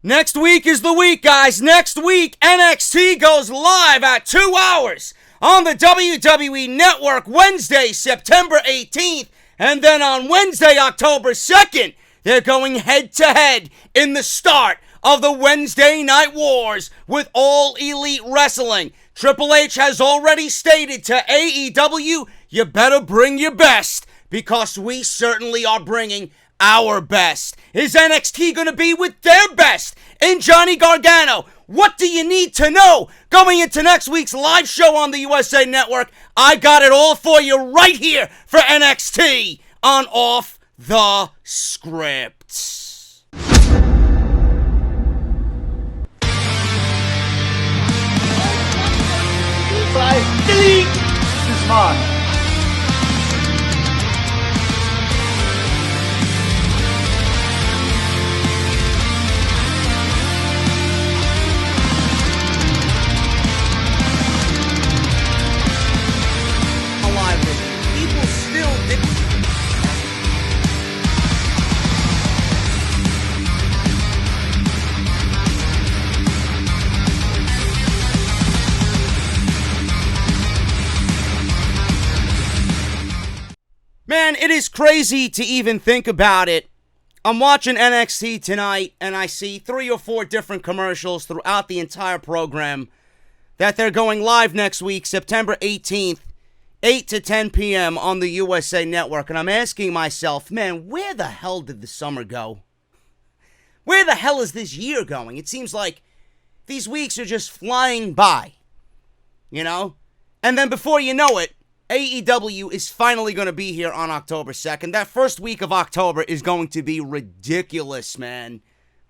Next week is the week, guys. Next week, NXT goes live at 2 hours on the WWE Network Wednesday, September 18th. And then on Wednesday, October 2nd, they're going head-to-head in the start of the Wednesday Night Wars with All Elite Wrestling. Triple H has already stated to AEW, you better bring your best, because we certainly are bringing our best. Is NXT going to be with their best in Johnny Gargano? What do you need to know going into next week's live show on the USA Network? I got it all for you right here for NXT on Off the Script. 5, delete! This is mine. Man, it is crazy to even think about it. I'm watching NXT tonight, and I see 3 or 4 different commercials throughout the entire program that they're going live next week, September 18th, 8 to 10 p.m. on the USA Network. And I'm asking myself, man, where the hell did the summer go? Where the hell is this year going? It seems like these weeks are just flying by, you know? And then before you know it, AEW is finally going to be here on October 2nd. That first week of October is going to be ridiculous, man.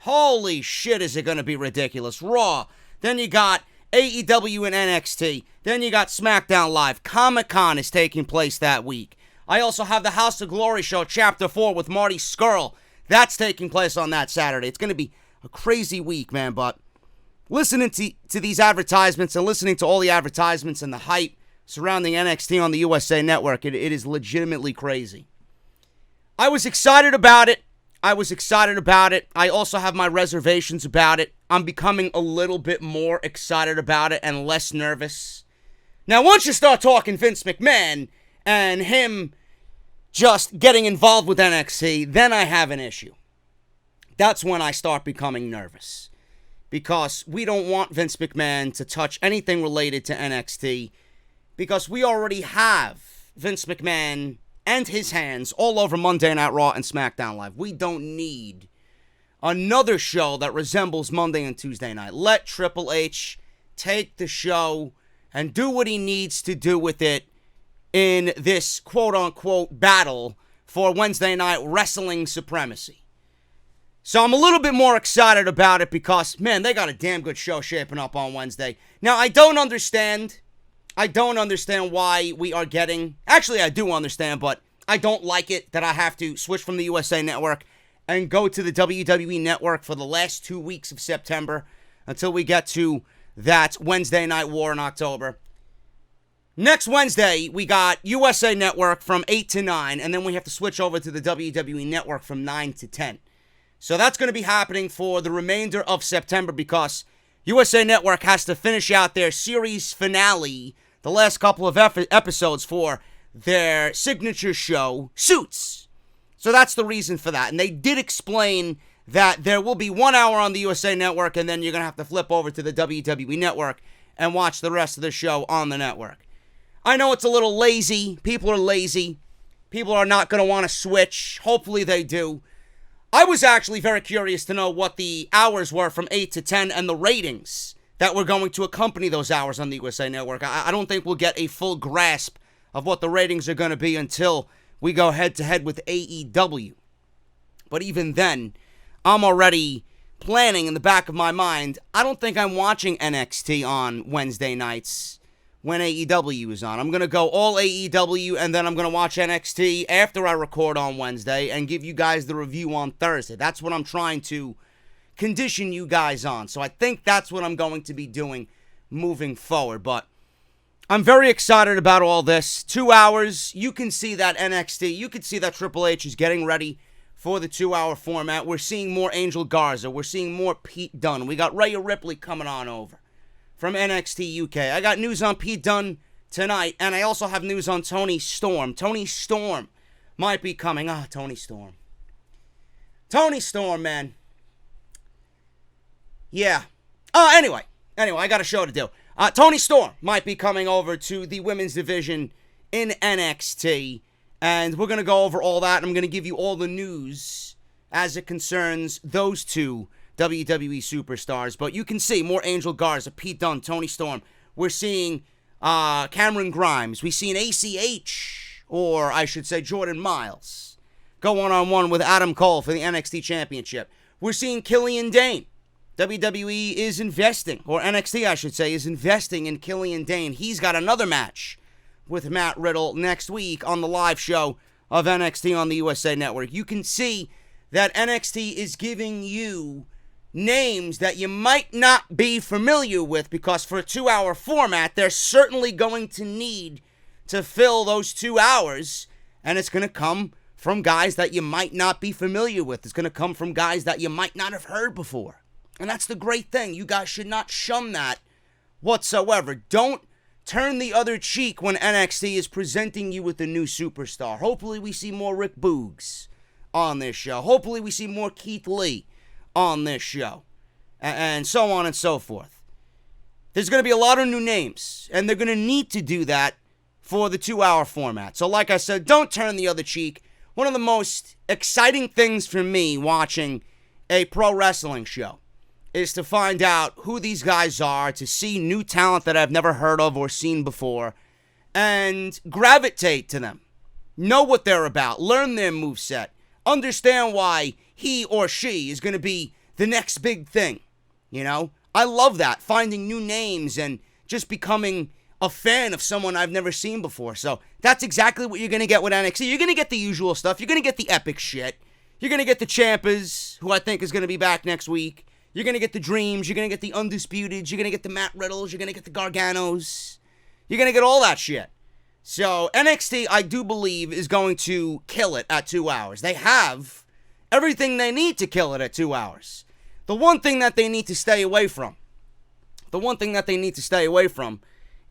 Holy shit, is it going to be ridiculous. Raw. Then you got AEW and NXT. Then you got SmackDown Live. Comic-Con is taking place that week. I also have the House of Glory show, Chapter 4 with Marty Scurll. That's taking place on that Saturday. It's going to be a crazy week, man, but listening to these advertisements and listening to all the advertisements and the hype surrounding NXT on the USA Network, it is legitimately crazy. I was excited about it. I also have my reservations about it. I'm becoming a little bit more excited about it and less nervous. Now, once you start talking Vince McMahon and him just getting involved with NXT, then I have an issue. That's when I start becoming nervous. Because we don't want Vince McMahon to touch anything related to NXT, because we already have Vince McMahon and his hands all over Monday Night Raw and SmackDown Live. We don't need another show that resembles Monday and Tuesday night. Let Triple H take the show and do what he needs to do with it in this quote-unquote battle for Wednesday Night Wrestling supremacy. So I'm a little bit more excited about it because, man, they got a damn good show shaping up on Wednesday. Now, I don't understand why we are getting... Actually, I do understand, but I don't like it that I have to switch from the USA Network and go to the WWE Network for the last 2 weeks of September until we get to that Wednesday Night War in October. Next Wednesday, we got USA Network from 8 to 9, and then we have to switch over to the WWE Network from 9 to 10. So that's going to be happening for the remainder of September because USA Network has to finish out their series finale, the last couple of episodes for their signature show, Suits. So that's the reason for that. And they did explain that there will be 1 hour on the USA Network, and then you're going to have to flip over to the WWE Network and watch the rest of the show on the network. I know it's a little lazy. People are lazy. People are not going to want to switch. Hopefully they do. I was actually very curious to know what the hours were from 8 to 10 and the ratings that were going to accompany those hours on the USA Network. I don't think we'll get a full grasp of what the ratings are going to be until we go head-to-head with AEW. But even then, I'm already planning in the back of my mind, I don't think I'm watching NXT on Wednesday nights when AEW is on. I'm going to go all AEW, and then I'm going to watch NXT after I record on Wednesday and give you guys the review on Thursday. That's what I'm trying to condition you guys on. So I think that's what I'm going to be doing moving forward. But I'm very excited about all this. 2 hours, you can see that NXT, you can see that Triple H is getting ready for the 2-hour format. We're seeing more Angel Garza. We're seeing more Pete Dunne. We got Rhea Ripley coming on over from NXT UK. I got news on Pete Dunne tonight, and I also have news on Toni Storm. Toni Storm might be coming. Toni Storm. Toni Storm, man. Yeah. Anyway, I got a show to do. Toni Storm might be coming over to the women's division in NXT, and we're going to go over all that, and I'm going to give you all the news as it concerns those two WWE superstars. But you can see more Angel Garza, Pete Dunne, Toni Storm. We're seeing Cameron Grimes. We've seen ACH, or I should say Jordan Miles, go one-on-one with Adam Cole for the NXT Championship. We're seeing Killian Dane. WWE is investing, or NXT I should say, is investing in Killian Dane. He's got another match with Matt Riddle next week on the live show of NXT on the USA Network. You can see that NXT is giving you names that you might not be familiar with, because for a 2-hour format, they're certainly going to need to fill those 2 hours, and it's going to come from guys that you might not be familiar with. It's going to come from guys that you might not have heard before. And that's the great thing. You guys should not shun that whatsoever. Don't turn the other cheek when NXT is presenting you with a new superstar. Hopefully we see more Rick Boogs on this show. Hopefully we see more Keith Lee on this show. And so on and so forth. There's going to be a lot of new names, and they're going to need to do that for the 2-hour format. So like I said, don't turn the other cheek. One of the most exciting things for me watching a pro wrestling show is to find out who these guys are, to see new talent that I've never heard of or seen before, and gravitate to them. Know what they're about. Learn their moveset. Understand why he or she is going to be the next big thing. You know? I love that. Finding new names and just becoming a fan of someone I've never seen before. So that's exactly what you're going to get with NXT. You're going to get the usual stuff. You're going to get the epic shit. You're going to get the Ciampas, who I think is going to be back next week. You're going to get the Dreams. You're going to get the Undisputeds. You're going to get the Matt Riddles. You're going to get the Garganos. You're going to get all that shit. So NXT, I do believe, is going to kill it at 2 hours. They have everything they need to kill it at 2 hours. The one thing that they need to stay away from,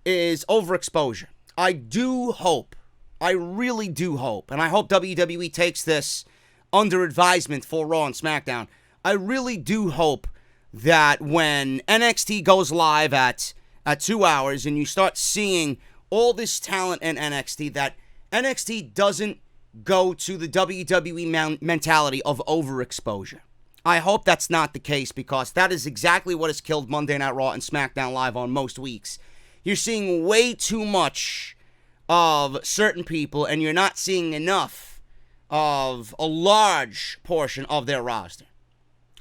is overexposure. I do hope, I really do hope, and I hope WWE takes this under advisement for Raw and SmackDown. I really do hope that when NXT goes live at 2 hours and you start seeing all this talent in NXT, that NXT doesn't go to the WWE mentality of overexposure. I hope that's not the case, because that is exactly what has killed Monday Night Raw and SmackDown Live on most weeks. You're seeing way too much of certain people, and you're not seeing enough of a large portion of their roster.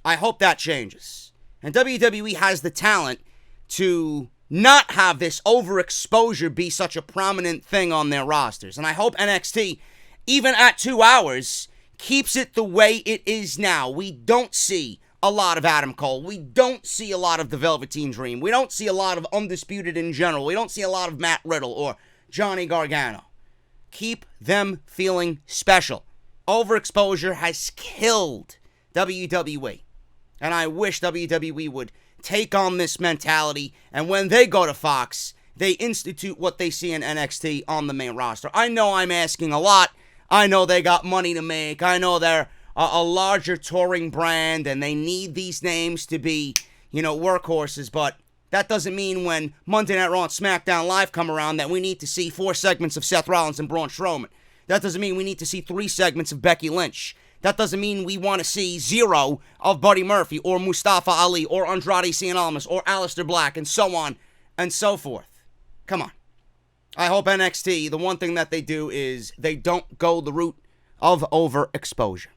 I hope that changes. And WWE has the talent to not have this overexposure be such a prominent thing on their rosters. And I hope NXT, even at 2 hours, keeps it the way it is now. We don't see a lot of Adam Cole. We don't see a lot of the Velveteen Dream. We don't see a lot of Undisputed in general. We don't see a lot of Matt Riddle or Johnny Gargano. Keep them feeling special. Overexposure has killed WWE. And I wish WWE would take on this mentality, and when they go to Fox, they institute what they see in NXT on the main roster. I know I'm asking a lot. I know they got money to make. I know they're a larger touring brand, and they need these names to be, workhorses, but that doesn't mean when Monday Night Raw and SmackDown Live come around that we need to see 4 segments of Seth Rollins and Braun Strowman. That doesn't mean we need to see 3 segments of Becky Lynch. That doesn't mean we want to see 0 of Buddy Murphy or Mustafa Ali or Andrade Cien Almas or Aleister Black and so on and so forth. Come on. I hope NXT, the one thing that they do is they don't go the route of overexposure.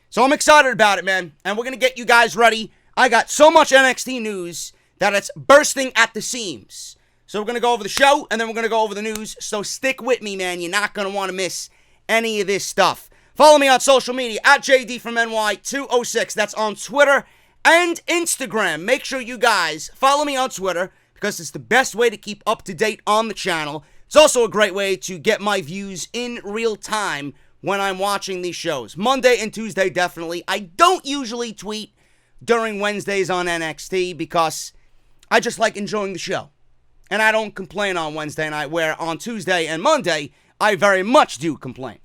So I'm excited about it, man. And we're going to get you guys ready. I got so much NXT news that it's bursting at the seams. So we're going to go over the show, and then we're going to go over the news. So stick with me, man. You're not going to want to miss any of this stuff. Follow me on social media at JD from NY206. That's on Twitter and Instagram. Make sure you guys follow me on Twitter, because it's the best way to keep up to date on the channel. It's also a great way to get my views in real time when I'm watching these shows. Monday and Tuesday, definitely. I don't usually tweet during Wednesdays on NXT because I just like enjoying the show. And I don't complain on Wednesday night, where on Tuesday and Monday, I very much do complain.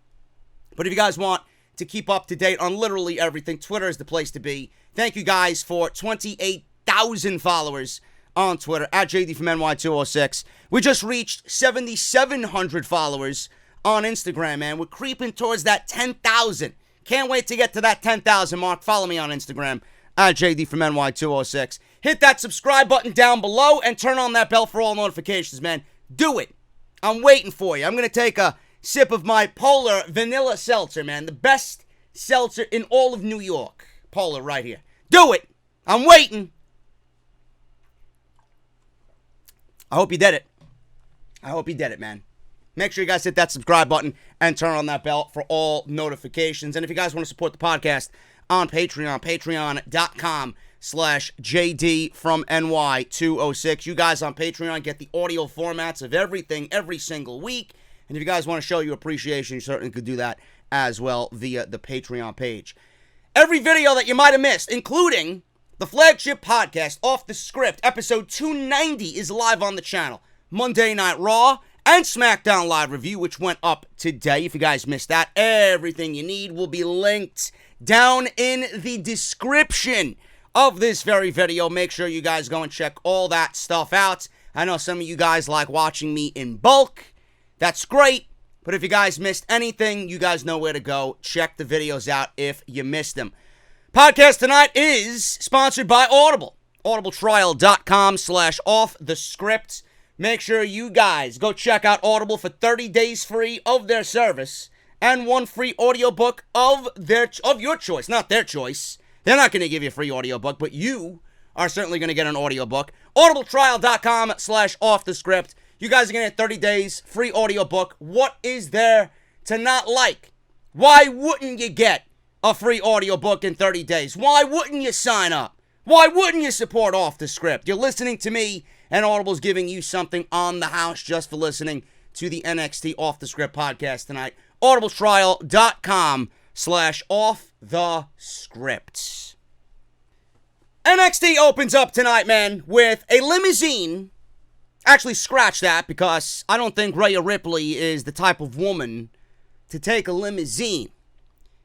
But if you guys want to keep up to date on literally everything, Twitter is the place to be. Thank you guys for 28,000 followers on Twitter, at JD from NY206. We just reached 7,700 followers on Instagram, man. We're creeping towards that 10,000. Can't wait to get to that 10,000 mark. Follow me on Instagram, at JD from NY206. Hit that subscribe button down below and turn on that bell for all notifications, man. Do it. I'm waiting for you. I'm going to take a sip of my Polar Vanilla Seltzer, man. The best seltzer in all of New York. Polar right here. Do it. I'm waiting. I hope you did it. I hope you did it, man. Make sure you guys hit that subscribe button and turn on that bell for all notifications. And if you guys want to support the podcast on Patreon, patreon.com/JD from NY206. You guys on Patreon get the audio formats of everything every single week. And if you guys want to show your appreciation, you certainly could do that as well via the Patreon page. Every video that you might have missed, including the flagship podcast, Off the Script, episode 290, is live on the channel. Monday Night Raw and SmackDown Live review, which went up today. If you guys missed that, everything you need will be linked down in the description of this very video. Make sure you guys go and check all that stuff out. I know some of you guys like watching me in bulk. That's great. But if you guys missed anything, you guys know where to go. Check the videos out if you missed them. Podcast tonight is sponsored by Audible. audibletrial.com/offthescript. Make sure you guys go check out Audible for 30 days free of their service and one free audiobook of your choice, not their choice. They're not going to give you a free audiobook, but you are certainly going to get an audiobook. audibletrial.com/offthescript. You guys are going to get 30 days free audiobook. What is there to not like? Why wouldn't you get a free audiobook in 30 days? Why wouldn't you sign up? Why wouldn't you support Off the Script? You're listening to me, and Audible's giving you something on the house just for listening to the NXT Off the Script podcast tonight. audibletrial.com/offthescript. NXT opens up tonight, man, with a limousine. Actually, scratch that, because I don't think Rhea Ripley is the type of woman to take a limousine.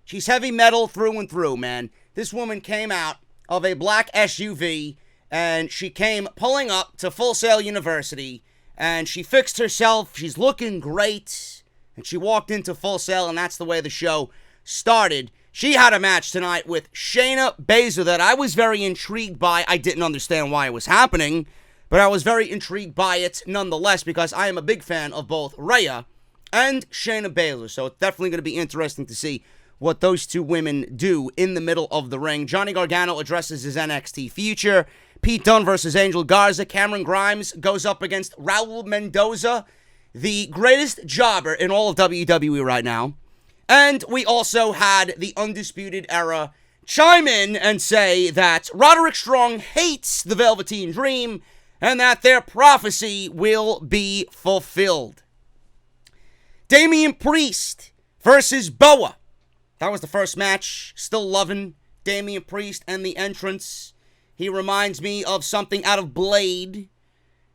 She's heavy metal through and through, man. This woman came out of a black SUV, and she came pulling up to Full Sail University, and she fixed herself. She's looking great, and she walked into Full Sail, and that's the way the show started. She had a match tonight with Shayna Baszler that I was very intrigued by. I didn't understand why it was happening, but I was very intrigued by it nonetheless, because I am a big fan of both Rhea and Shayna Baszler. So it's definitely going to be interesting to see what those two women do in the middle of the ring. Johnny Gargano addresses his NXT future. Pete Dunne versus Angel Garza. Cameron Grimes goes up against Raul Mendoza, the greatest jobber in all of WWE right now. And we also had the Undisputed Era chime in and say that Roderick Strong hates the Velveteen Dream and that their prophecy will be fulfilled. Damian Priest versus Boa. That was the first match. Still loving Damian Priest and the entrance. He reminds me of something out of Blade.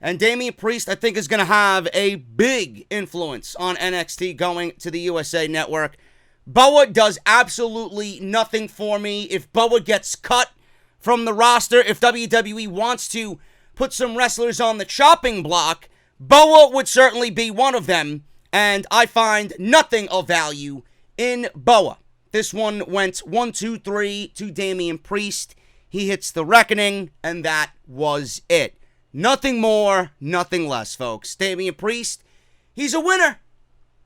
And Damian Priest, I think, is going to have a big influence on NXT going to the USA Network. Boa does absolutely nothing for me. If Boa gets cut from the roster, if WWE wants to put some wrestlers on the chopping block, Boa would certainly be one of them. And I find nothing of value in Boa. This one went 1-2-3 to Damian Priest. He hits the Reckoning, and that was it. Nothing more, nothing less, folks. Damian Priest, he's a winner.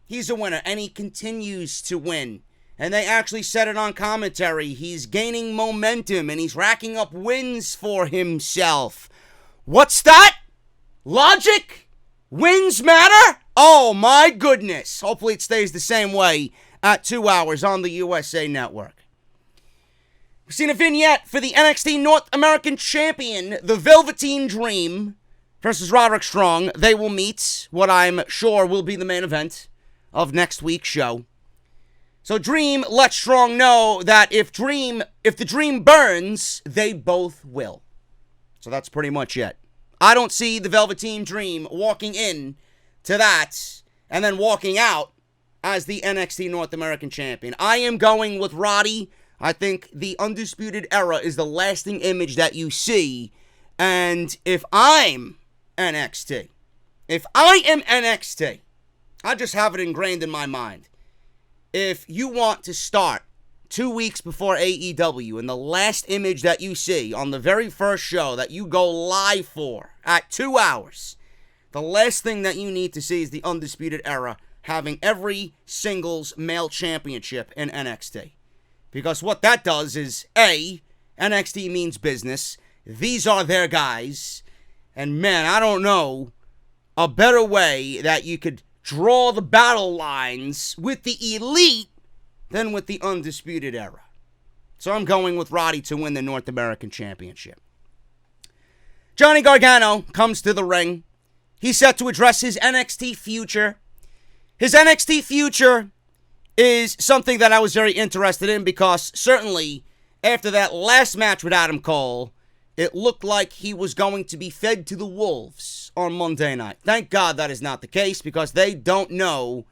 He's a winner, and he continues to win. And they actually said it on commentary. He's gaining momentum, and he's racking up wins for himself. What's that? Logic? Wins matter? Oh, my goodness. Hopefully it stays the same way at 2 hours on the USA Network. We've seen a vignette for the NXT North American Champion, the Velveteen Dream, versus Roderick Strong. They will meet what I'm sure will be the main event of next week's show. So Dream lets Strong know that if the dream burns, they both will. So that's pretty much it. I don't see the Velveteen Dream walking in to that and then walking out as the NXT North American Champion. I am going with Roddy. I think the Undisputed Era is the lasting image that you see. And if I'm NXT, I just have it ingrained in my mind. If you want to start 2 weeks before AEW and the last image that you see on the very first show that you go live for at 2 hours, the last thing that you need to see is the Undisputed Era having every singles male championship in NXT. Because what that does is, A, NXT means business. These are their guys. And man, I don't know a better way that you could draw the battle lines with the Elite than with the Undisputed Era. So I'm going with Roddy to win the North American Championship. Johnny Gargano comes to the ring. He's set to address his NXT future. His NXT future is something that I was very interested in because certainly after that last match with Adam Cole, it looked like he was going to be fed to the wolves on Monday night. Thank God that is not the case because they don't know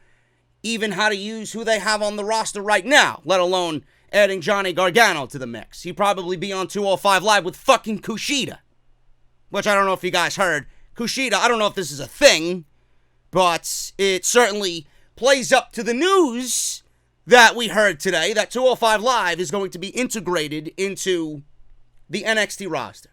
even how to use who they have on the roster right now, let alone adding Johnny Gargano to the mix. He'd probably be on 205 Live with fucking Kushida, which I don't know if you guys heard. Kushida, I don't know if this is a thing, but it certainly plays up to the news that we heard today that 205 Live is going to be integrated into the NXT roster.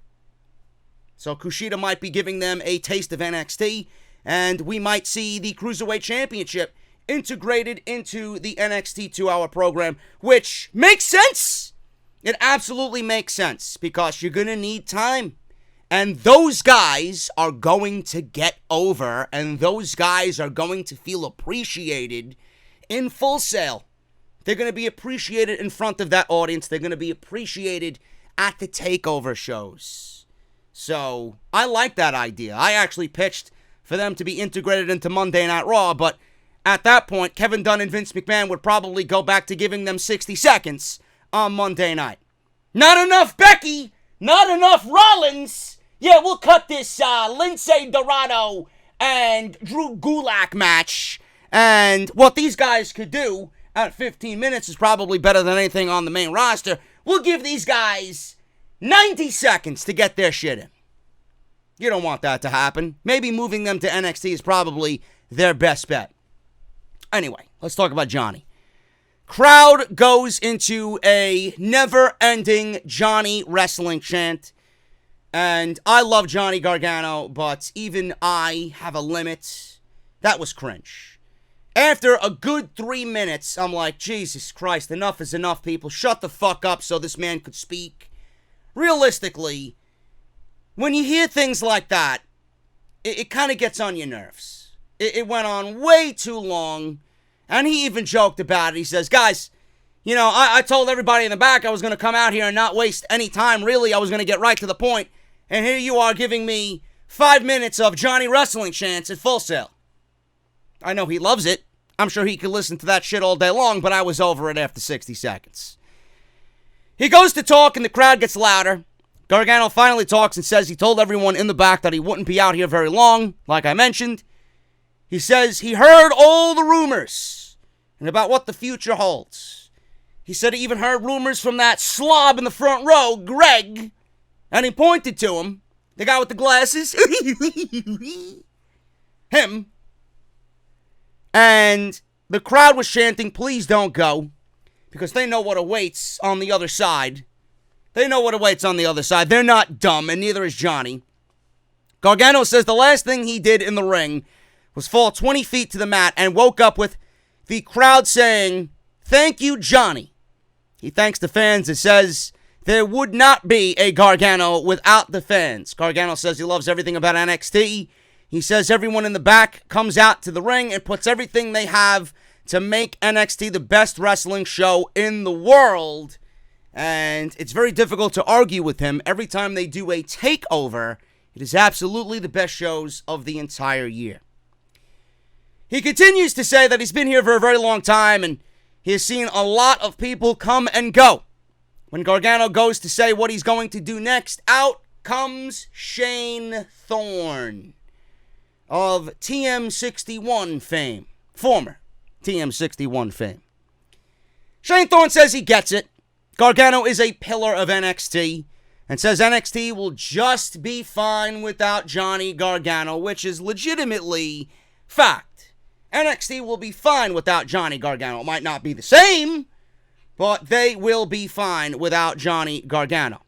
So Kushida might be giving them a taste of NXT, and we might see the Cruiserweight Championship integrated into the NXT 2-hour program, which makes sense. It absolutely makes sense because you're going to need time. And those guys are going to get over, and those guys are going to feel appreciated in Full Sail. They're going to be appreciated in front of that audience. They're going to be appreciated at the takeover shows. So I like that idea. I actually pitched for them to be integrated into Monday Night Raw, but at that point, Kevin Dunn and Vince McMahon would probably go back to giving them 60 seconds on Monday night. Not enough Becky, not enough Rollins. Yeah, we'll cut this Lindsay Dorado and Drew Gulak match. And what these guys could do at 15 minutes is probably better than anything on the main roster. We'll give these guys 90 seconds to get their shit in. You don't want that to happen. Maybe moving them to NXT is probably their best bet. Anyway, let's talk about Johnny. Crowd goes into a never-ending Johnny wrestling chant. And I love Johnny Gargano, but even I have a limit. That was cringe. After a good 3 minutes, I'm like, Jesus Christ, enough is enough, people. Shut the fuck up so this man could speak. Realistically, when you hear things like that, it kind of gets on your nerves. It went on way too long, and he even joked about it. He says, guys, you know, I told everybody in the back I was going to come out here and not waste any time. Really, I was going to get right to the point. And here you are giving me 5 minutes of Johnny wrestling chants at Full Sail. I know he loves it. I'm sure he could listen to that shit all day long, but I was over it after 60 seconds. He goes to talk and the crowd gets louder. Gargano finally talks and says he told everyone in the back that he wouldn't be out here very long, like I mentioned. He says he heard all the rumors and about what the future holds. He said he even heard rumors from that slob in the front row, Greg, and he pointed to him, the guy with the glasses. Him. And the crowd was chanting, please don't go, because they know what awaits on the other side. They know what awaits on the other side. They're not dumb, and neither is Johnny. Gargano says the last thing he did in the ring was fall 20 feet to the mat and woke up with the crowd saying, thank you, Johnny. He thanks the fans and says there would not be a Gargano without the fans. Gargano says he loves everything about NXT. He says everyone in the back comes out to the ring and puts everything they have to make NXT the best wrestling show in the world. And it's very difficult to argue with him. Every time they do a takeover, it is absolutely the best shows of the entire year. He continues to say that he's been here for a very long time and He has seen a lot of people come and go. When Gargano goes to say what he's going to do next, out comes Shane Thorne of TM61 fame. Former TM61 fame. Shane Thorne says he gets it. Gargano is a pillar of NXT and says NXT will just be fine without Johnny Gargano, which is legitimately fact. NXT will be fine without Johnny Gargano. It might not be the same, but they will be fine without Johnny Gargano.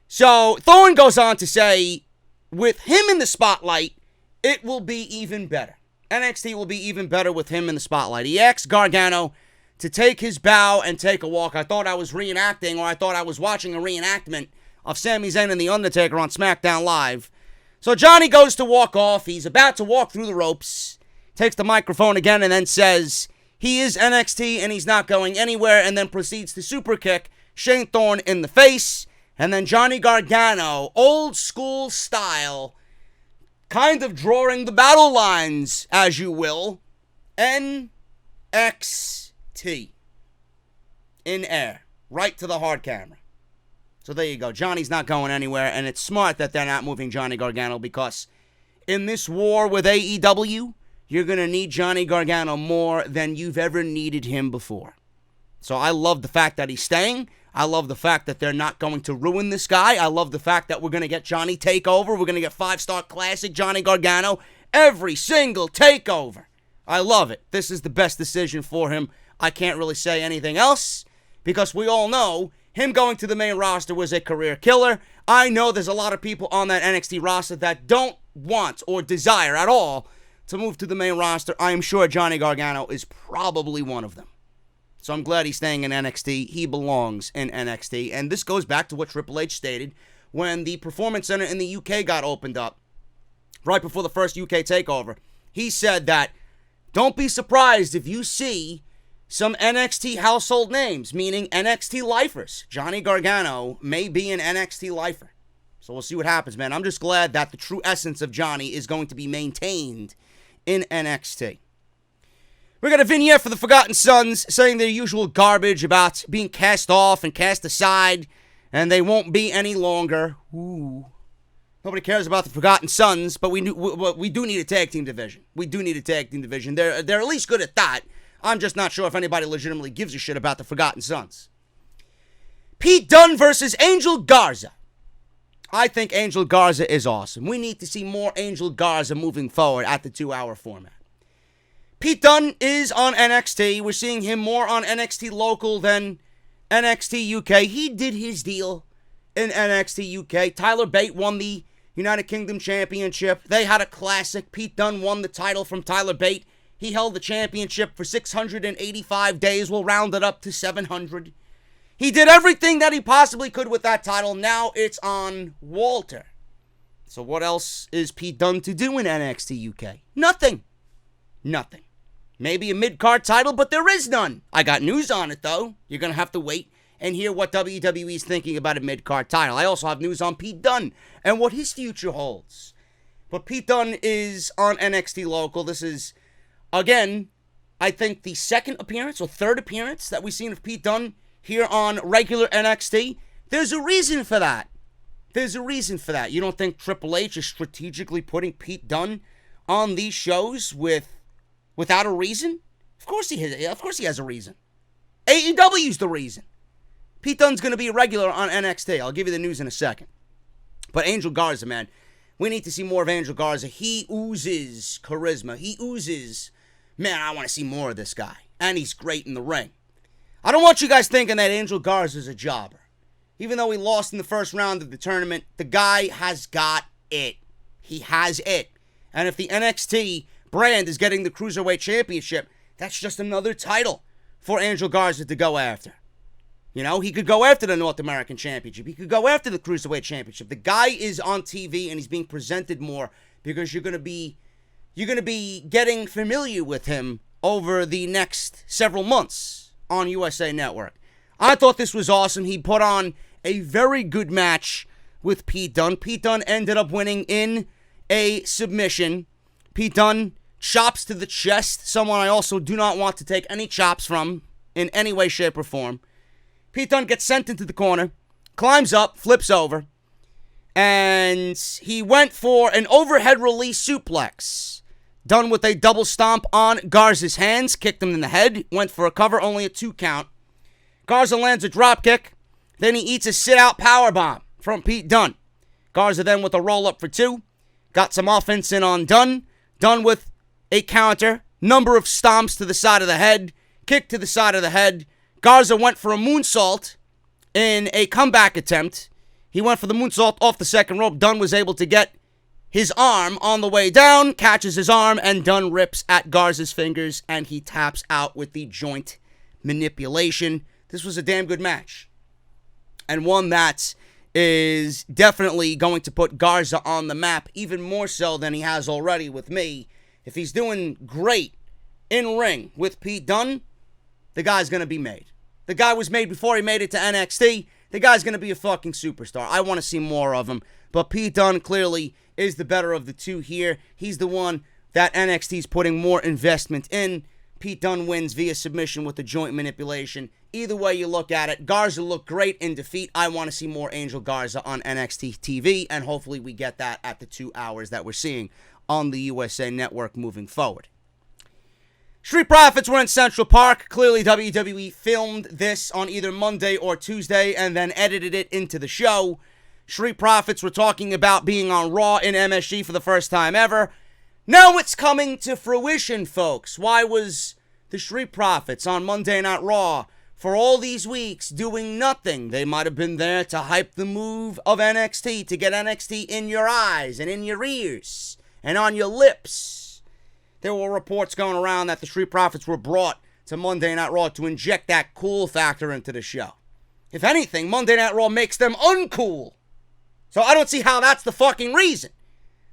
So Thorne goes on to say, with him in the spotlight, it will be even better. NXT will be even better with him in the spotlight. He asks Gargano to take his bow and take a walk. I thought I was reenacting, or I thought I was watching a reenactment of Sami Zayn and The Undertaker on SmackDown Live. So Johnny goes to walk off. He's about to walk through the ropes, takes the microphone again, and then says he is NXT and he's not going anywhere, and then proceeds to super kick Shane Thorne in the face. And then Johnny Gargano, old school style, kind of drawing the battle lines, as you will, NXT in air, right to the hard camera. So there you go. Johnny's not going anywhere, and it's smart that they're not moving Johnny Gargano, because in this war with AEW, you're going to need Johnny Gargano more than you've ever needed him before. So I love the fact that he's staying. I love the fact that they're not going to ruin this guy. I love the fact that we're going to get Johnny Takeover. We're going to get 5-star classic Johnny Gargano every single takeover. I love it. This is the best decision for him. I can't really say anything else, because we all know him going to the main roster was a career killer. I know there's a lot of people on that NXT roster that don't want or desire at all to move to the main roster. I am sure Johnny Gargano is probably one of them. So I'm glad he's staying in NXT. He belongs in NXT. And this goes back to what Triple H stated when the Performance Center in the UK got opened up right before the first UK takeover. He said that don't be surprised if you see some NXT household names, meaning NXT lifers. Johnny Gargano may be an NXT lifer. So we'll see what happens, man. I'm just glad that the true essence of Johnny is going to be maintained in NXT. We got a vignette for the Forgotten Sons saying their usual garbage about being cast off and cast aside, and they won't be any longer. Ooh. Nobody cares about the Forgotten Sons, but we do need a tag team division. We do need a tag team division. They're at least good at that. I'm just not sure if anybody legitimately gives a shit about the Forgotten Sons. Pete Dunne versus Angel Garza. I think Angel Garza is awesome. We need to see more Angel Garza moving forward at the 2-hour format. Pete Dunne is on NXT. We're seeing him more on NXT Local than NXT UK. He did his deal in NXT UK. Tyler Bate won the United Kingdom Championship. They had a classic. Pete Dunne won the title from Tyler Bate. He held the championship for 685 days. We'll round it up to 700. He did everything that he possibly could with that title. Now it's on Walter. So what else is Pete Dunne to do in NXT UK? Nothing. Nothing. Maybe a mid-card title, but there is none. I got news on it, though. You're going to have to wait and hear what WWE is thinking about a mid-card title. I also have news on Pete Dunne and what his future holds. But Pete Dunne is on NXT Local. This is, again, I think the second appearance or third appearance that we've seen of Pete Dunne here on regular NXT. There's a reason for that. There's a reason for that. You don't think Triple H is strategically putting Pete Dunne on these shows without a reason? Of course he has a reason. AEW's the reason. Pete Dunne's going to be a regular on NXT. I'll give you the news in a second. But Angel Garza, man. We need to see more of Angel Garza. He oozes charisma. He oozes, man, I want to see more of this guy. And he's great in the ring. I don't want you guys thinking that Angel Garza is a jobber. Even though he lost in the first round of the tournament, the guy has got it. He has it. And if the NXT brand is getting the Cruiserweight Championship, that's just another title for Angel Garza to go after. You know, he could go after the North American Championship. He could go after the Cruiserweight Championship. The guy is on TV and he's being presented more because you're going to be getting familiar with him over the next several months on USA Network. I thought this was awesome. He put on a very good match with Pete Dunne. Pete Dunne ended up winning in a submission. Pete Dunne chops to the chest, someone I also do not want to take any chops from. in any way, shape, or form. Pete Dunne gets sent into the corner, climbs up, flips over, and he went for an overhead release suplex. Done with a double stomp on Garza's hands, kicked him in the head, went for a cover, only a 2 count. Garza lands a drop kick, then he eats a sit-out powerbomb from Pete Dunne. Garza then with a roll-up for 2, got some offense in on Dunne. Dunne with a counter, number of stomps to the side of the head, kick to the side of the head. Garza went for a moonsault in a comeback attempt. He went for the moonsault off the second rope. Dunne was able to get his arm on the way down, catches his arm, and Dunne rips at Garza's fingers, and he taps out with the joint manipulation. This was a damn good match, and one that is definitely going to put Garza on the map, even more so than he has already with me. If he's doing great in ring with Pete Dunne, the guy's going to be made. The guy was made before he made it to NXT. The guy's going to be a fucking superstar. I want to see more of him. But Pete Dunne clearly is the better of the two here. He's the one that NXT's putting more investment in. Pete Dunne wins via submission with the joint manipulation. Either way you look at it, Garza looked great in defeat. I want to see more Angel Garza on NXT TV, and hopefully we get that at the 2 hours that we're seeing on the USA Network moving forward. Street Profits were in Central Park. Clearly, WWE filmed this on either Monday or Tuesday and then edited it into the show. Street Profits were talking about being on Raw in MSG for the first time ever. Now it's coming to fruition, folks. Why was the Street Profits on Monday Night Raw for all these weeks doing nothing? They might have been there to hype the move of NXT, to get NXT in your eyes and in your ears and on your lips. There were reports going around that the Street Profits were brought to Monday Night Raw to inject that cool factor into the show. If anything, Monday Night Raw makes them uncool. So I don't see how that's the fucking reason.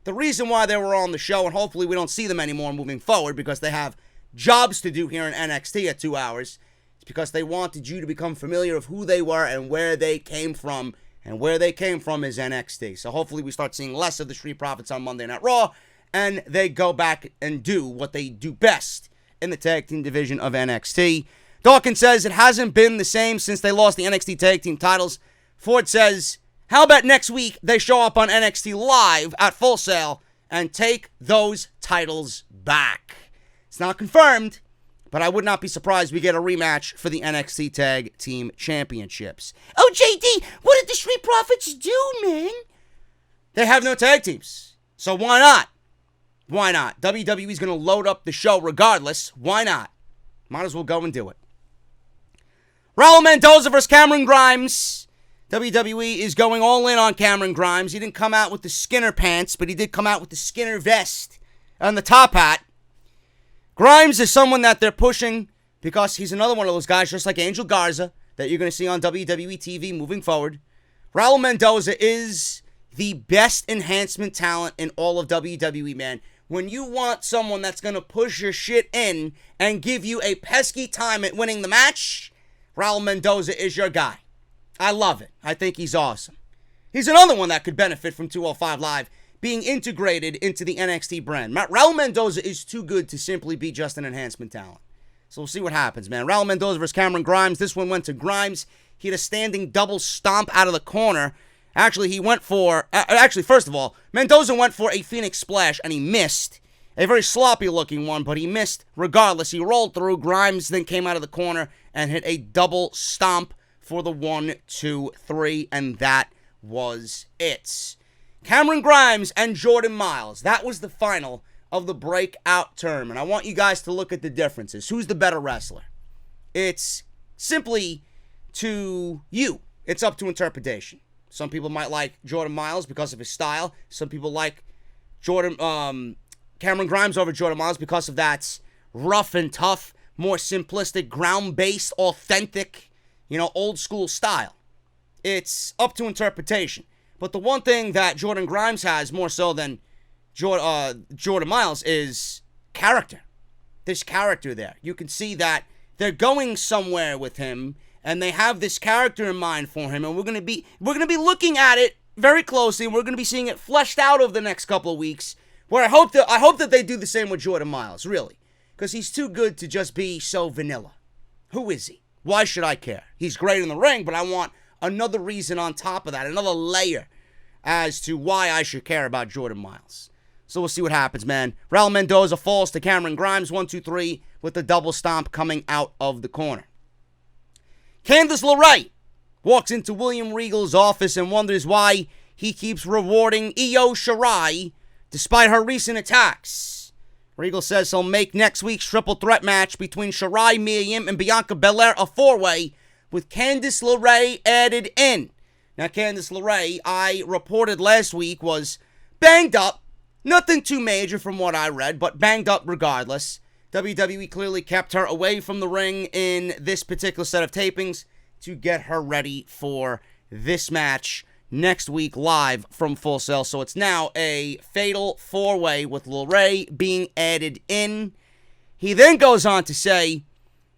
The reason why they were on the show, and hopefully we don't see them anymore moving forward because they have jobs to do here in NXT at 2 hours, is because they wanted you to become familiar of who they were and where they came from. And where they came from is NXT. So hopefully we start seeing less of the Street Profits on Monday Night Raw, and they go back and do what they do best in the tag team division of NXT. Dawkins says it hasn't been the same since they lost the NXT tag team titles. Ford says, how about next week they show up on NXT Live at Full Sail and take those titles back? It's not confirmed, but I would not be surprised we get a rematch for the NXT Tag Team Championships. Oh, JD, what did the Street Profits do, man? They have no tag teams, so why not? Why not? WWE's going to load up the show regardless. Why not? Might as well go and do it. Raul Mendoza versus Cameron Grimes. WWE is going all in on Cameron Grimes. He didn't come out with the Skinner pants, but he did come out with the Skinner vest and the top hat. Grimes is someone that they're pushing because he's another one of those guys, just like Angel Garza, that you're going to see on WWE TV moving forward. Raul Mendoza is the best enhancement talent in all of WWE, man. When you want someone that's going to push your shit in and give you a pesky time at winning the match, Raul Mendoza is your guy. I love it. I think he's awesome. He's another one that could benefit from 205 Live being integrated into the NXT brand. Raul Mendoza is too good to simply be just an enhancement talent. So we'll see what happens, man. Raul Mendoza versus Cameron Grimes. This one went to Grimes. He had a standing double stomp out of the corner. Actually, he went for... first of all, Mendoza went for a Phoenix Splash, and he missed. A very sloppy-looking one, but he missed regardless. He rolled through. Grimes then came out of the corner and hit a double stomp for the 1, 2, 3, and that was it. Cameron Grimes and Jordan Miles. That was the final of the breakout term, and I want you guys to look at the differences. Who's the better wrestler? It's simply to you. It's up to interpretation. Some people might like Jordan Miles because of his style. Some people like Cameron Grimes over Jordan Miles because of that rough and tough, more simplistic, ground-based, authentic, old school style. It's up to interpretation. But the one thing that Jordan Grimes has more so than Jordan Miles is character. There's character there. You can see that they're going somewhere with him, and they have this character in mind for him, and we're gonna be looking at it very closely, and we're gonna be seeing it fleshed out over the next couple of weeks. Where I hope that they do the same with Jordan Miles, really, because he's too good to just be so vanilla. Who is he? Why should I care? He's great in the ring, but I want another reason on top of that, another layer as to why I should care about Jordan Myles. So we'll see what happens, man. Raul Mendoza falls to Cameron Grimes, 1, 2, 3, with the double stomp coming out of the corner. Candice LeRae walks into William Regal's office and wonders why he keeps rewarding Io Shirai despite her recent attacks. Regal says he'll make next week's triple threat match between Shirai, Mia Yim, and Bianca Belair a four-way with Candice LeRae added in. Now, Candice LeRae, I reported last week, was banged up. Nothing too major from what I read, but banged up regardless. WWE clearly kept her away from the ring in this particular set of tapings to get her ready for this match next week live from Full Sail. So it's now a fatal four-way with LeRae being added in. He then goes on to say,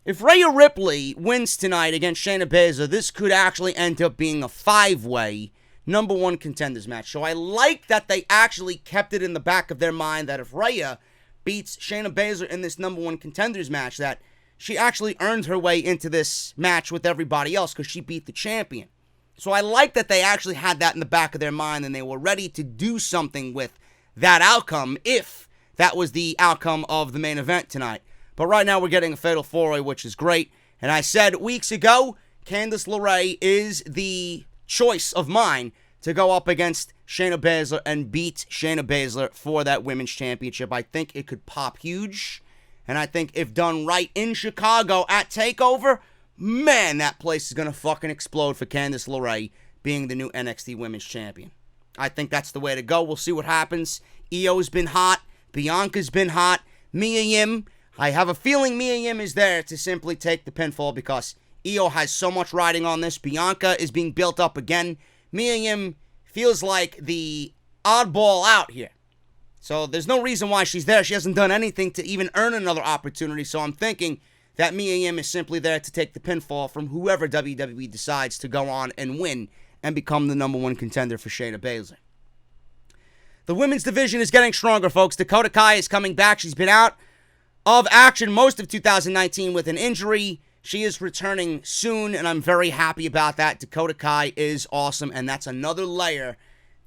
if Rhea Ripley wins tonight against Shayna Baszler, this could actually end up being a five-way number one contenders match. So I like that they actually kept it in the back of their mind that if Rhea beats Shayna Baszler in this number one contenders match, that she actually earned her way into this match with everybody else because she beat the champion. So I like that they actually had that in the back of their mind and they were ready to do something with that outcome if that was the outcome of the main event tonight. But right now we're getting a fatal four-way, which is great. And I said weeks ago, Candice LeRae is the choice of mine to go up against Shayna Baszler and beat Shayna Baszler for that women's championship. I think it could pop huge. And I think if done right in Chicago at TakeOver, man, that place is going to fucking explode for Candice LeRae being the new NXT Women's Champion. I think that's the way to go. We'll see what happens. Io's been hot. Bianca's been hot. Mia Yim, I have a feeling Mia Yim is there to simply take the pinfall because Io has so much riding on this. Bianca is being built up again. Mia Yim feels like the oddball out here. So there's no reason why she's there. She hasn't done anything to even earn another opportunity. So I'm thinking that Mia Yim is simply there to take the pinfall from whoever WWE decides to go on and win and become the number one contender for Shayna Baszler. The women's division is getting stronger, folks. Dakota Kai is coming back. She's been out of action most of 2019 with an injury. She is returning soon, and I'm very happy about that. Dakota Kai is awesome, and that's another layer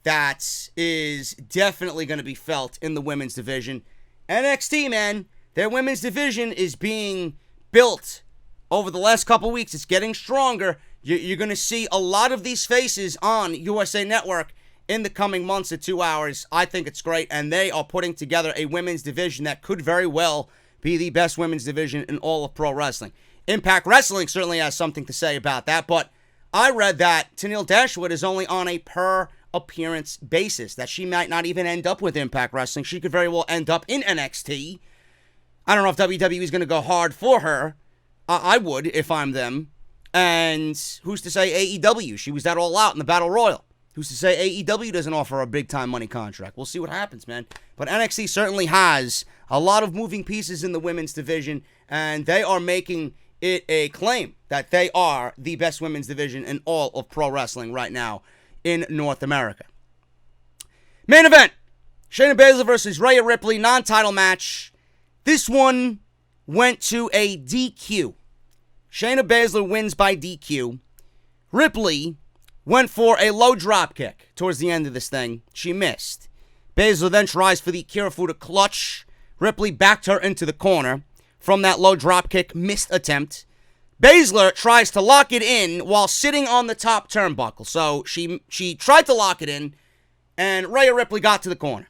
that is definitely going to be felt in the women's division. NXT, man, their women's division is being built over the last couple weeks. It's getting stronger. You're going to see a lot of these faces on USA Network in the coming months to 2 hours. I think it's great, and they are putting together a women's division that could very well be the best women's division in all of pro wrestling. Impact Wrestling certainly has something to say about that, but I read that Tenille Dashwood is only on a per appearance basis, that she might not even end up with Impact Wrestling. She could very well end up in NXT. I don't know if WWE is going to go hard for her. I would if I'm them. And who's to say AEW? She was that all out in the Battle Royal. Who's to say AEW doesn't offer a big-time money contract? We'll see what happens, man. But NXT certainly has a lot of moving pieces in the women's division, and they are making it a claim that they are the best women's division in all of pro wrestling right now in North America. Main event, Shayna Baszler versus Rhea Ripley, non-title match. This one went to a DQ. Shayna Baszler wins by DQ. Ripley went for a low drop kick towards the end of this thing. She missed. Baszler then tries for the Kirifuda clutch. Ripley backed her into the corner from that low drop kick missed attempt. Baszler tries to lock it in while sitting on the top turnbuckle. So she tried to lock it in, and Rhea Ripley got to the corner.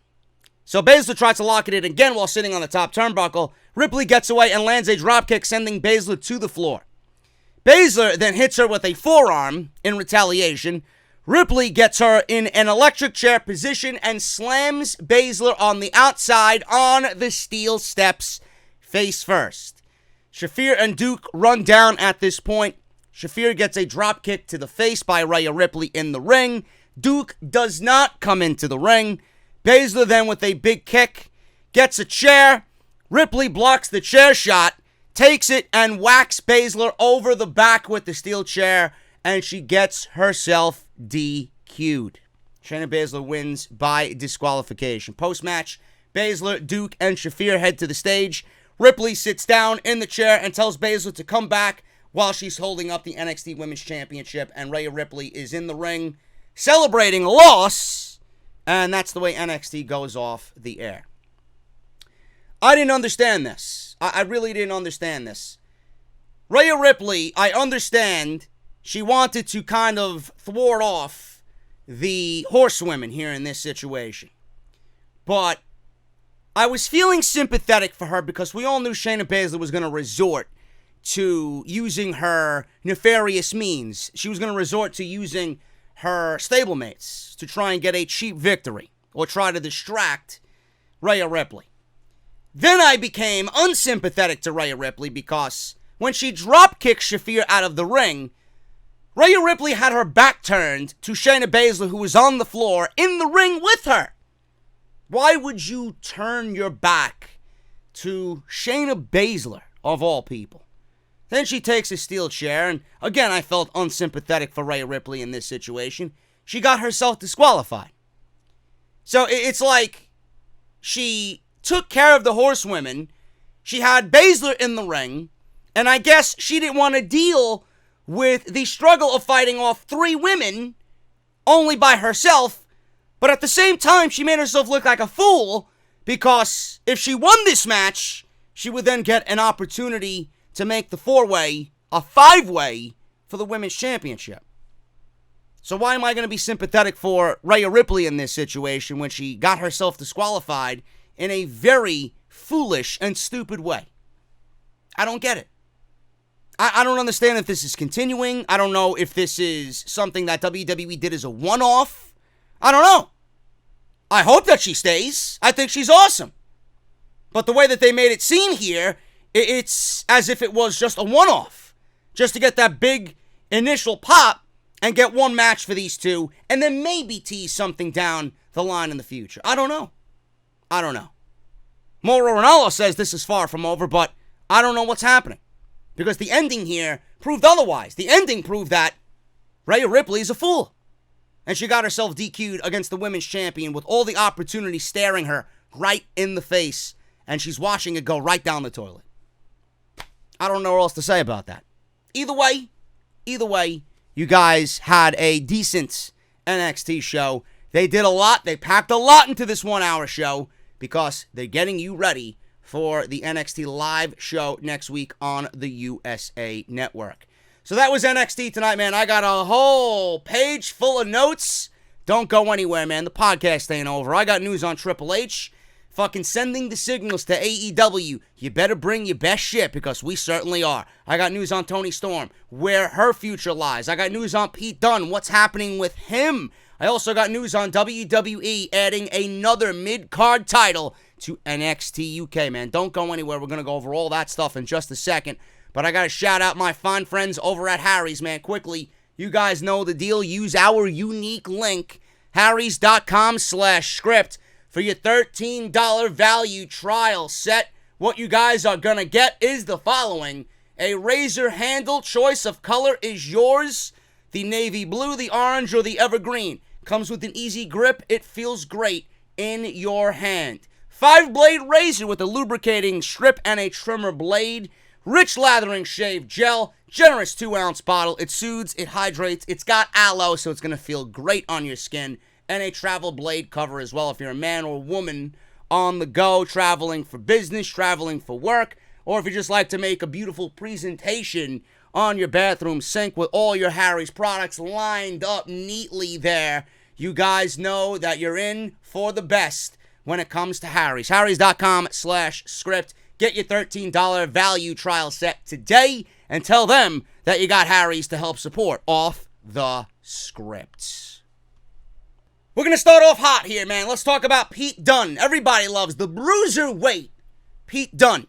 So Baszler tries to lock it in again while sitting on the top turnbuckle. Ripley gets away and lands a drop kick, sending Baszler to the floor. Baszler then hits her with a forearm in retaliation. Ripley gets her in an electric chair position and slams Baszler on the outside on the steel steps, face first. Shafir and Duke run down at this point. Shafir gets a drop kick to the face by Rhea Ripley in the ring. Duke does not come into the ring. Baszler then with a big kick gets a chair. Ripley blocks the chair shot, takes it and whacks Baszler over the back with the steel chair, and she gets herself DQ'd. Shayna Baszler wins by disqualification. Post-match, Baszler, Duke, and Shafir head to the stage. Ripley sits down in the chair and tells Baszler to come back while she's holding up the NXT Women's Championship, and Rhea Ripley is in the ring celebrating a loss, and that's the way NXT goes off the air. I didn't understand this. I really didn't understand this. Rhea Ripley, I understand she wanted to kind of thwart off the horsewomen here in this situation. But I was feeling sympathetic for her because we all knew Shayna Baszler was going to resort to using her nefarious means. She was going to resort to using her stablemates to try and get a cheap victory or try to distract Rhea Ripley. Then I became unsympathetic to Rhea Ripley because when she drop-kicked Shafir out of the ring, Rhea Ripley had her back turned to Shayna Baszler, who was on the floor in the ring with her. Why would you turn your back to Shayna Baszler, of all people? Then she takes a steel chair, and again, I felt unsympathetic for Rhea Ripley in this situation. She got herself disqualified. So it's like she took care of the horsewomen. She had Baszler in the ring, and I guess she didn't want to deal with the struggle of fighting off 3 women only by herself. But at the same time, she made herself look like a fool because if she won this match, she would then get an opportunity to make the 4-way a 5-way for the Women's Championship. So why am I going to be sympathetic for Rhea Ripley in this situation when she got herself disqualified in a very foolish and stupid way? I don't get it. I don't understand if this is continuing. I don't know if this is something that WWE did as a one-off. I don't know. I hope that she stays. I think she's awesome. But the way that they made it seem here, it's as if it was just a one-off. Just to get that big initial pop and get one match for these two, and then maybe tease something down the line in the future. I don't know. Mauro Ranallo says this is far from over, but I don't know what's happening. Because the ending here proved otherwise. The ending proved that Rhea Ripley is a fool. And she got herself DQ'd against the women's champion with all the opportunity staring her right in the face. And she's watching it go right down the toilet. I don't know what else to say about that. Either way, you guys had a decent NXT show. They did a lot. They packed a lot into this 1-hour show because they're getting you ready for the NXT live show next week on the USA Network. So that was NXT tonight, man. I got a whole page full of notes. Don't go anywhere, man. The podcast ain't over. I got news on Triple H. Fucking sending the signals to AEW. You better bring your best shit because we certainly are. I got news on Toni Storm, where her future lies. I got news on Pete Dunne, what's happening with him. I also got news on WWE adding another mid-card title to NXT UK, man. Don't go anywhere. We're going to go over all that stuff in just a second. But I got to shout out my fine friends over at Harry's, man. Quickly, you guys know the deal. Use our unique link, harrys.com/script, for your $13 value trial set. What you guys are going to get is the following. A razor handle. Choice of color is yours. The navy blue, the orange, or the evergreen. Comes with an easy grip. It feels great in your hand. 5-blade razor with a lubricating strip and a trimmer blade. Rich lathering shave gel. Generous 2-ounce bottle. It soothes, it hydrates. It's got aloe, so it's going to feel great on your skin. And a travel blade cover as well if you're a man or woman on the go, traveling for business, traveling for work, or if you just like to make a beautiful presentation on your bathroom sink with all your Harry's products lined up neatly there. You guys know that you're in for the best when it comes to Harry's. Harrys.com/script. Get your $13 value trial set today and tell them that you got Harry's to help support Off the Script. We're going to start off hot here, man. Let's talk about Pete Dunne. Everybody loves the bruiserweight Pete Dunne.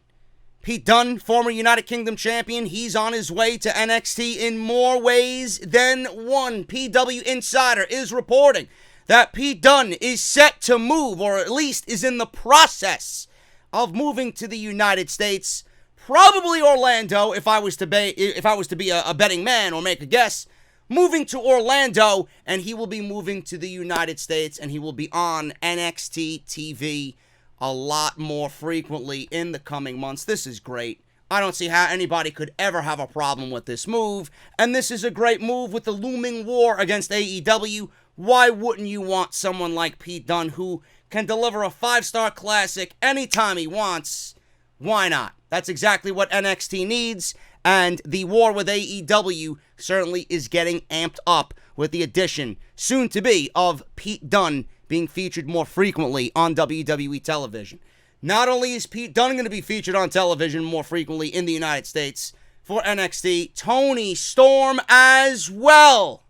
Pete Dunne, former United Kingdom champion, he's on his way to NXT in more ways than one. PW Insider is reporting that Pete Dunne is set to move, or at least is in the process of moving to the United States. Probably Orlando, if I was to be a betting man or make a guess. Moving to Orlando, and he will be moving to the United States, and he will be on NXT TV a lot more frequently in the coming months. This is great. I don't see how anybody could ever have a problem with this move. And this is a great move with the looming war against AEW. Why wouldn't you want someone like Pete Dunne who can deliver a 5-star classic anytime he wants? Why not? That's exactly what NXT needs. And the war with AEW certainly is getting amped up with the addition, soon to be, of Pete Dunne being featured more frequently on WWE television. Not only is Pete Dunne going to be featured on television more frequently in the United States for NXT, Toni Storm as well.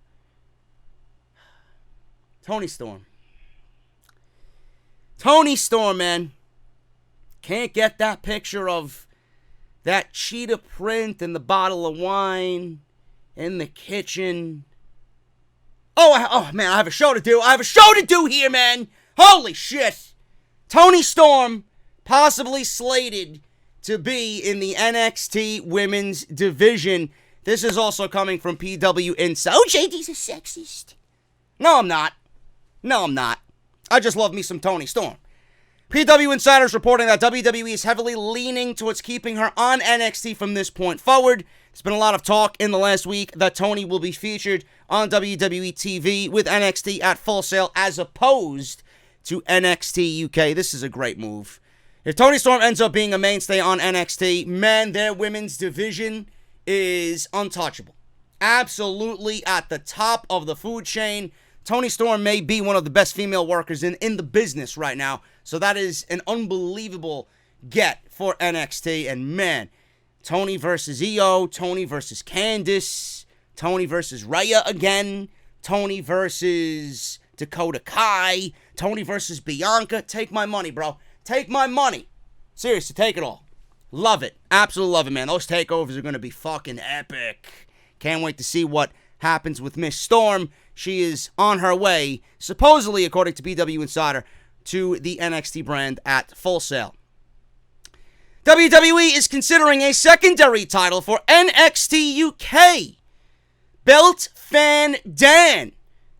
Toni Storm, man. Can't get that picture of that cheetah print and the bottle of wine in the kitchen. Oh, man, I have a show to do. Here, man. Holy shit. Toni Storm possibly slated to be in the NXT women's division. This is also coming from PW Insider. Oh, JD's a sexist. No, I'm not. I just love me some Toni Storm. PW Insider is reporting that WWE is heavily leaning towards keeping her on NXT from this point forward. There's been a lot of talk in the last week that Toni will be featured on WWE TV with NXT at Full Sail as opposed to NXT UK. This is a great move. If Toni Storm ends up being a mainstay on NXT, man, their women's division is untouchable. Absolutely at the top of the food chain. Toni Storm may be one of the best female workers in the business right now. So that is an unbelievable get for NXT. And man, Toni versus Io, Toni versus Candice, Toni versus Rhea again, Toni versus Dakota Kai, Toni versus Bianca. Take my money, bro. Take my money. Seriously, take it all. Love it. Absolutely love it, man. Those takeovers are going to be fucking epic. Can't wait to see what happens with Miss Storm. She is on her way, supposedly, according to PW Insider, to the NXT brand at Full Sail. WWE is considering a secondary title for NXT UK. Belt fan Dan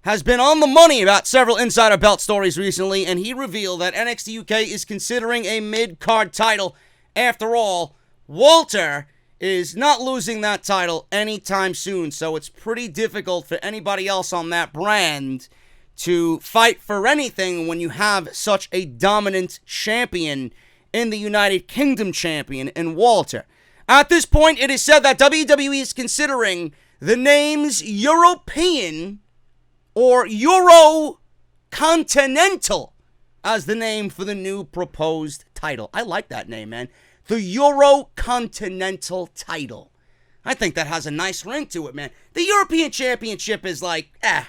has been on the money about several insider belt stories recently, and he revealed that NXT UK is considering a mid-card title. After all, Walter is not losing that title anytime soon, so it's pretty difficult for anybody else on that brand to fight for anything when you have such a dominant champion in the United Kingdom champion in Walter. At this point, it is said that WWE is considering the names European or Euro-Continental as the name for the new proposed title. I like that name, man. The Euro-Continental title. I think that has a nice ring to it, man. The European Championship is like, I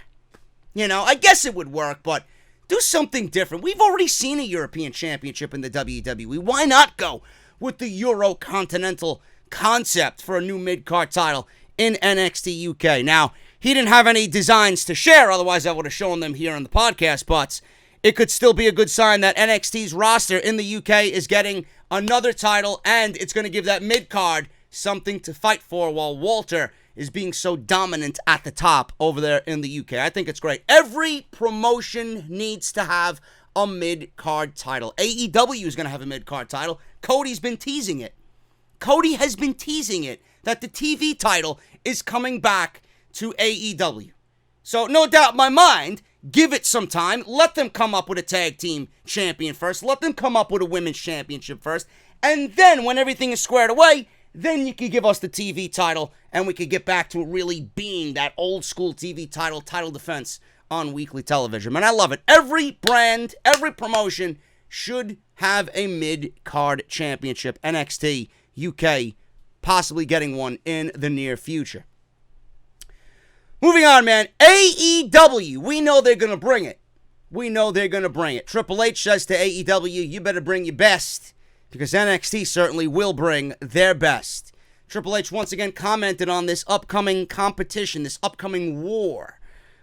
guess it would work, but do something different. We've already seen a European Championship in the WWE. Why not go with the Euro-Continental concept for a new mid-card title in NXT UK? Now, he didn't have any designs to share, otherwise I would have shown them here on the podcast, but it could still be a good sign that NXT's roster in the UK is getting another title, and it's going to give that mid-card something to fight for while Walter is being so dominant at the top over there in the UK. I think it's great. Every promotion needs to have a mid-card title. AEW is going to have a mid-card title. Cody's been teasing it. Cody has been teasing it, that the TV title is coming back to AEW. So no doubt in my mind, give it some time. Let them come up with a tag team champion first. Let them come up with a women's championship first. And then when everything is squared away, then you could give us the TV title and we could get back to really being that old school TV title defense on weekly television. Man, I love it. Every brand, every promotion should have a mid-card championship. NXT UK possibly getting one in the near future. Moving on, man. AEW. We know they're going to bring it. Triple H says to AEW, you better bring your best, because NXT certainly will bring their best. Triple H once again commented on this upcoming competition, this upcoming war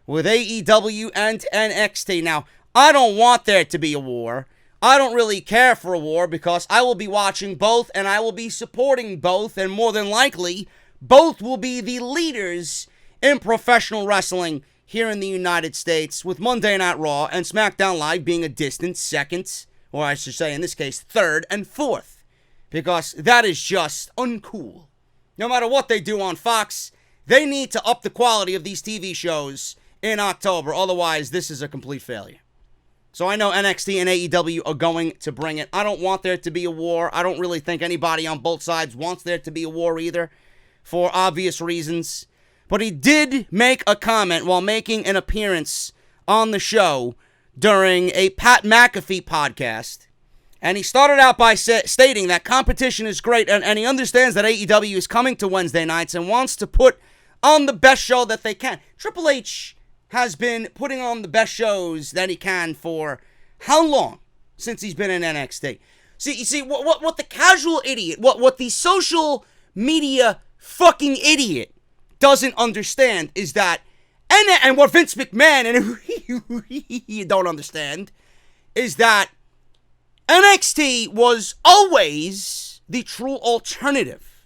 with AEW and NXT. Now, I don't want there to be a war. I don't really care for a war because I will be watching both and I will be supporting both, and more than likely, both will be the leaders in professional wrestling here in the United States, with Monday Night Raw and SmackDown Live being a distant second, or I should say in this case, third and fourth because that is just uncool. No matter what they do on Fox, they need to up the quality of these TV shows in October. Otherwise, this is a complete failure. So I know NXT and AEW are going to bring it. I don't want there to be a war. I don't really think anybody on both sides wants there to be a war either, for obvious reasons. But he did make a comment while making an appearance on the show during a Pat McAfee podcast. And he started out by stating that competition is great, and he understands that AEW is coming to Wednesday nights and wants to put on the best show that they can. Triple H has been putting on the best shows that he can for how long since he's been in NXT? See, what the casual idiot, what the social media fucking idiot doesn't understand is that, and what Vince McMahon and you don't understand, is that NXT was always the true alternative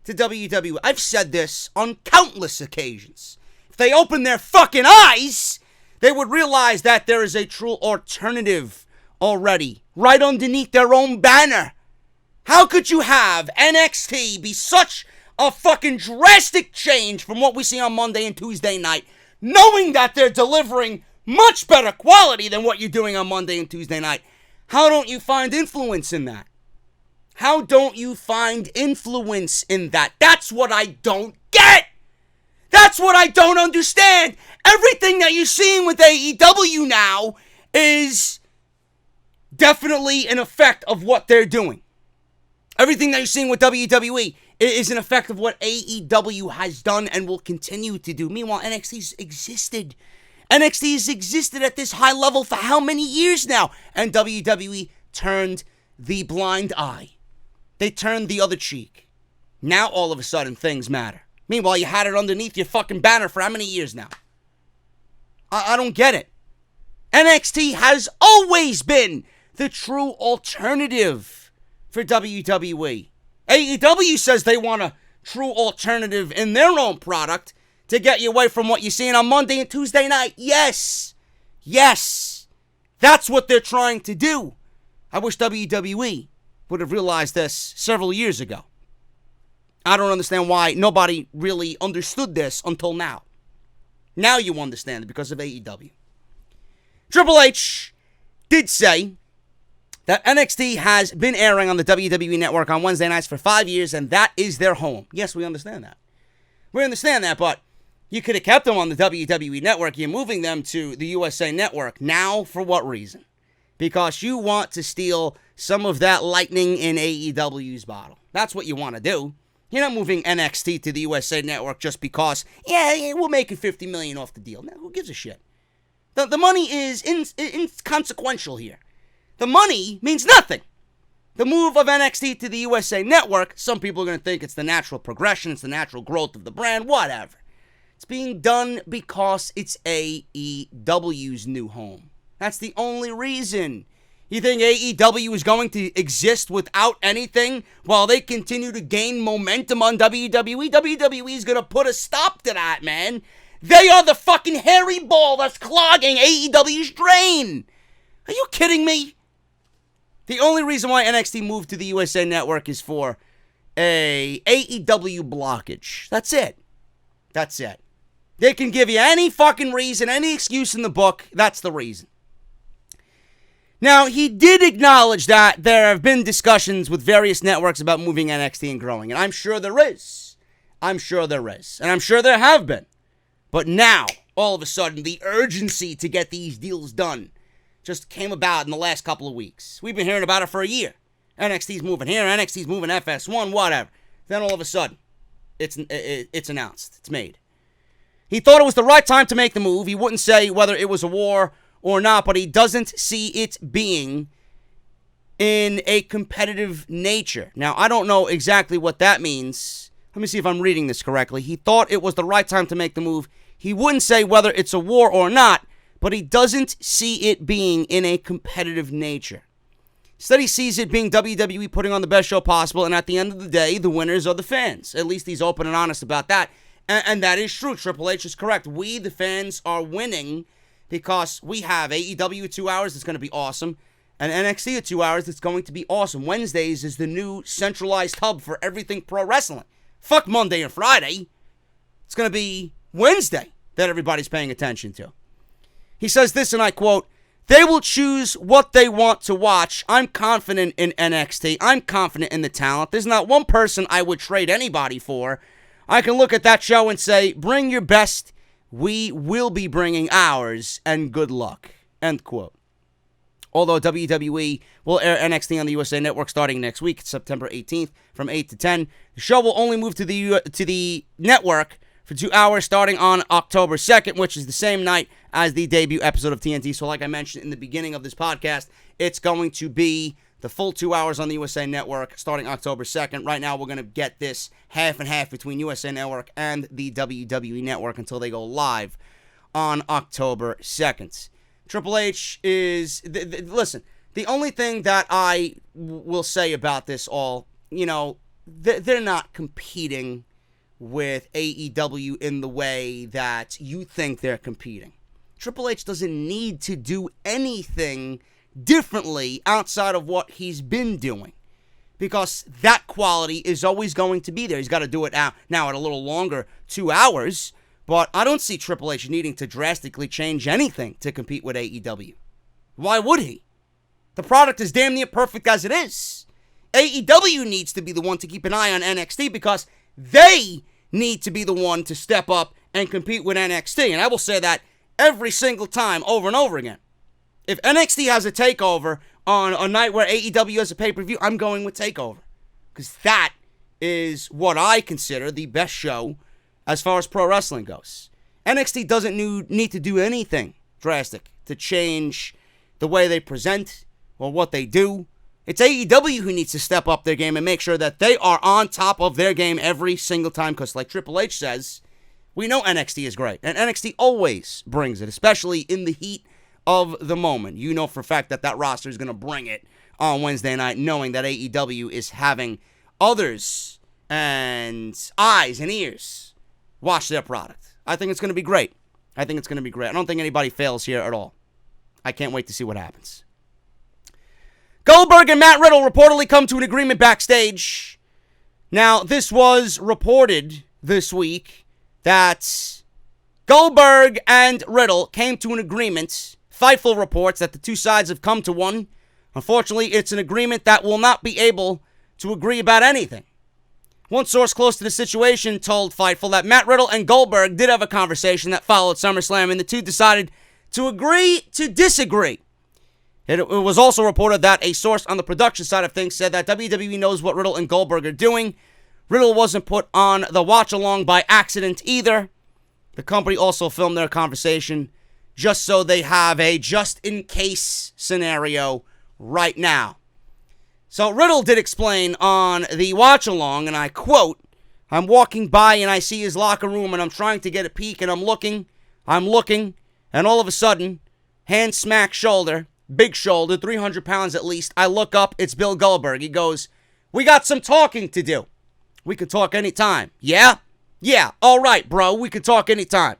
to WWE. I've said this on countless occasions. If they opened their fucking eyes, they would realize that there is a true alternative already, right underneath their own banner. How could you have NXT be such a fucking drastic change from what we see on Monday and Tuesday night, knowing that they're delivering much better quality than what you're doing on Monday and Tuesday night? How don't you find influence in that? How don't you find influence in that? That's what I don't get. That's what I don't understand. Everything that you're seeing with AEW now is definitely an effect of what they're doing. Everything that you're seeing with WWE is an effect of what AEW has done and will continue to do. Meanwhile, NXT's existed. NXT has existed at this high level for how many years now? And WWE turned the blind eye. They turned the other cheek. Now, all of a sudden, things matter. Meanwhile, you had it underneath your fucking banner for how many years now? I don't get it. NXT has always been the true alternative for WWE. AEW says they want a true alternative in their own product to get you away from what you're seeing on Monday and Tuesday night. Yes. That's what they're trying to do. I wish WWE would have realized this several years ago. I don't understand why nobody really understood this until now. Now you understand it because of AEW. Triple H did say that NXT has been airing on the WWE Network on Wednesday nights for 5 years, and that is their home. Yes, we understand that. We understand that, but you could have kept them on the WWE Network. You're moving them to the USA Network. Now, for what reason? Because you want to steal some of that lightning in AEW's bottle. That's what you want to do. You're not moving NXT to the USA Network just because, we're making $50 million off the deal. Now, who gives a shit? The money is inconsequential here. The money means nothing. The move of NXT to the USA Network, some people are going to think it's the natural progression, it's the natural growth of the brand, whatever. It's being done because it's AEW's new home. That's the only reason. You think AEW is going to exist without anything while they continue to gain momentum on WWE? WWE is going to put a stop to that, man. They are the fucking hairy ball that's clogging AEW's drain. Are you kidding me? The only reason why NXT moved to the USA Network is for a AEW blockage. That's it. They can give you any fucking reason, any excuse in the book. That's the reason. Now, he did acknowledge that there have been discussions with various networks about moving NXT and growing, and I'm sure there is. And I'm sure there have been. But now, all of a sudden, the urgency to get these deals done just came about in the last couple of weeks. We've been hearing about it for a year. NXT's moving here, NXT's moving FS1, whatever. Then all of a sudden, it's announced. It's made. He thought it was the right time to make the move. He wouldn't say whether it was a war or not, but he doesn't see it being in a competitive nature. Now, I don't know exactly what that means. Let me see if I'm reading this correctly. He thought it was the right time to make the move. He wouldn't say whether it's a war or not, but he doesn't see it being in a competitive nature. Instead, he sees it being WWE putting on the best show possible, and at the end of the day, the winners are the fans. At least he's open and honest about that. And that is true. Triple H is correct. We, the fans, are winning because we have AEW 2 hours. It's going to be awesome. And NXT at 2 hours, it's going to be awesome. Wednesdays is the new centralized hub for everything pro wrestling. Fuck Monday and Friday. It's going to be Wednesday that everybody's paying attention to. He says this, and I quote, "They will choose what they want to watch. I'm confident in NXT. I'm confident in the talent. There's not one person I would trade anybody for. I can look at that show and say, bring your best. We will be bringing ours, and good luck." End quote. Although WWE will air NXT on the USA Network starting next week, September 18th, from 8 to 10. The show will only move to the network for 2 hours starting on October 2nd, which is the same night as the debut episode of TNT. So like I mentioned in the beginning of this podcast, it's going to be the full 2 hours on the USA Network starting October 2nd. Right now, we're going to get this half and half between USA Network and the WWE Network until they go live on October 2nd. Triple H is, listen, the only thing that I will say about this all, they're not competing with AEW in the way that you think they're competing. Triple H doesn't need to do anything differently outside of what he's been doing, because that quality is always going to be there. He's got to do it now at a little longer, 2 hours. But I don't see Triple H needing to drastically change anything to compete with AEW. Why would he? The product is damn near perfect as it is. AEW needs to be the one to keep an eye on NXT because they need to be the one to step up and compete with NXT. And I will say that every single time, over and over again. If NXT has a takeover on a night where AEW has a pay-per-view, I'm going with TakeOver. Because that is what I consider the best show as far as pro wrestling goes. NXT doesn't need to do anything drastic to change the way they present or what they do. It's AEW who needs to step up their game and make sure that they are on top of their game every single time. Because like Triple H says, we know NXT is great. And NXT always brings it, especially in the heat of the moment. You know for a fact that roster is going to bring it on Wednesday night, knowing that AEW is having others and eyes and ears watch their product. I think it's going to be great. I don't think anybody fails here at all. I can't wait to see what happens. Goldberg and Matt Riddle reportedly come to an agreement backstage. Now, this was reported this week that Goldberg and Riddle came to an agreement. Fightful reports that the two sides have come to one. Unfortunately, it's an agreement that will not be able to agree about anything. One source close to the situation told Fightful that Matt Riddle and Goldberg did have a conversation that followed SummerSlam, and the two decided to agree to disagree. It was also reported that a source on the production side of things said that WWE knows what Riddle and Goldberg are doing. Riddle wasn't put on the watch-along by accident either. The company also filmed their conversation just so they have a just-in-case scenario right now. So Riddle did explain on the watch-along, and I quote, "I'm walking by and I see his locker room and I'm trying to get a peek and I'm looking, and all of a sudden, hand smack shoulder, big shoulder, 300 pounds at least. I look up, it's Bill Goldberg. He goes, 'We got some talking to do. We can talk anytime.' 'Yeah? Yeah, all right, bro, we can talk anytime.'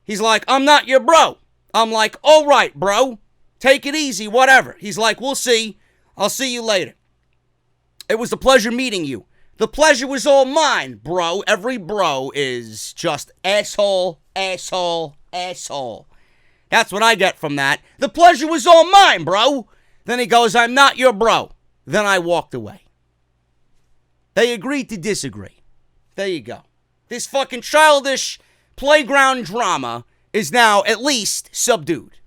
He's like, 'I'm not your bro.' I'm like, 'All right, bro, take it easy, whatever.' He's like, 'We'll see. I'll see you later. It was a pleasure meeting you. The pleasure was all mine, bro.' Every bro is just asshole, asshole, asshole. That's what I get from that. 'The pleasure was all mine, bro.' Then he goes, 'I'm not your bro.' Then I walked away." They agreed to disagree. There you go. This fucking childish playground drama is now at least subdued.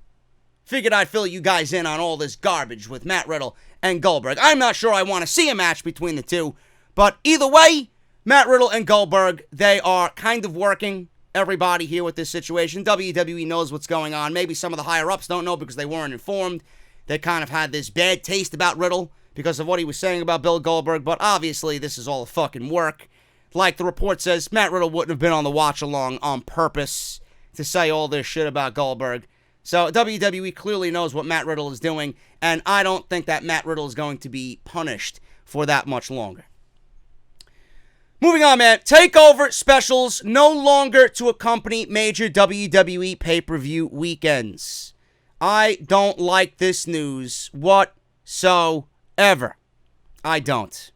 Figured I'd fill you guys in on all this garbage with Matt Riddle and Goldberg. I'm not sure I want to see a match between the two, but either way, Matt Riddle and Goldberg, they are kind of working everybody here with this situation. WWE knows what's going on. Maybe some of the higher-ups don't know because they weren't informed. They kind of had this bad taste about Riddle because of what he was saying about Bill Goldberg, but obviously this is all a fucking work. Like the report says, Matt Riddle wouldn't have been on the watch-along on purpose to say all this shit about Goldberg. So WWE clearly knows what Matt Riddle is doing, and I don't think that Matt Riddle is going to be punished for that much longer. Moving on, man. TakeOver specials no longer to accompany major WWE pay-per-view weekends. I don't like this news whatsoever. I don't.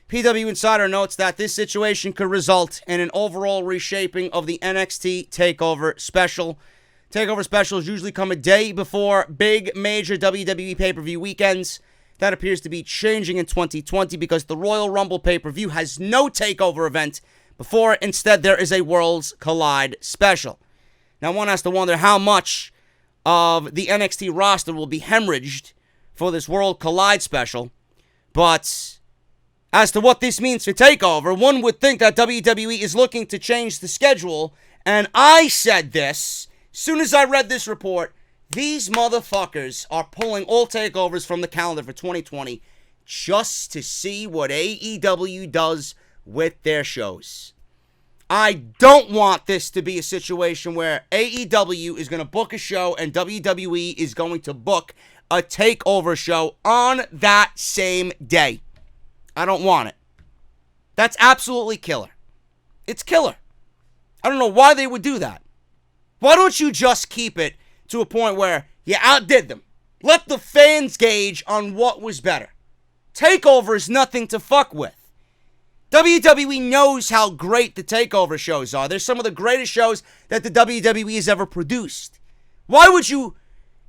PW Insider notes that this situation could result in an overall reshaping of the NXT TakeOver special. TakeOver specials usually come a day before big major WWE pay-per-view weekends. That appears to be changing in 2020 because the Royal Rumble pay-per-view has no TakeOver event before. Instead, there is a Worlds Collide special. Now, one has to wonder how much of the NXT roster will be hemorrhaged for this World Collide special. But as to what this means for TakeOver, one would think that WWE is looking to change the schedule. And I said this as soon as I read this report. These motherfuckers are pulling all takeovers from the calendar for 2020 just to see what AEW does with their shows. I don't want this to be a situation where AEW is going to book a show and WWE is going to book a takeover show on that same day. I don't want it. That's absolutely killer. It's killer. I don't know why they would do that. Why don't you just keep it to a point where you outdid them? Let the fans gauge on what was better. TakeOver is nothing to fuck with. WWE knows how great the TakeOver shows are. They're some of the greatest shows that the WWE has ever produced. Why would you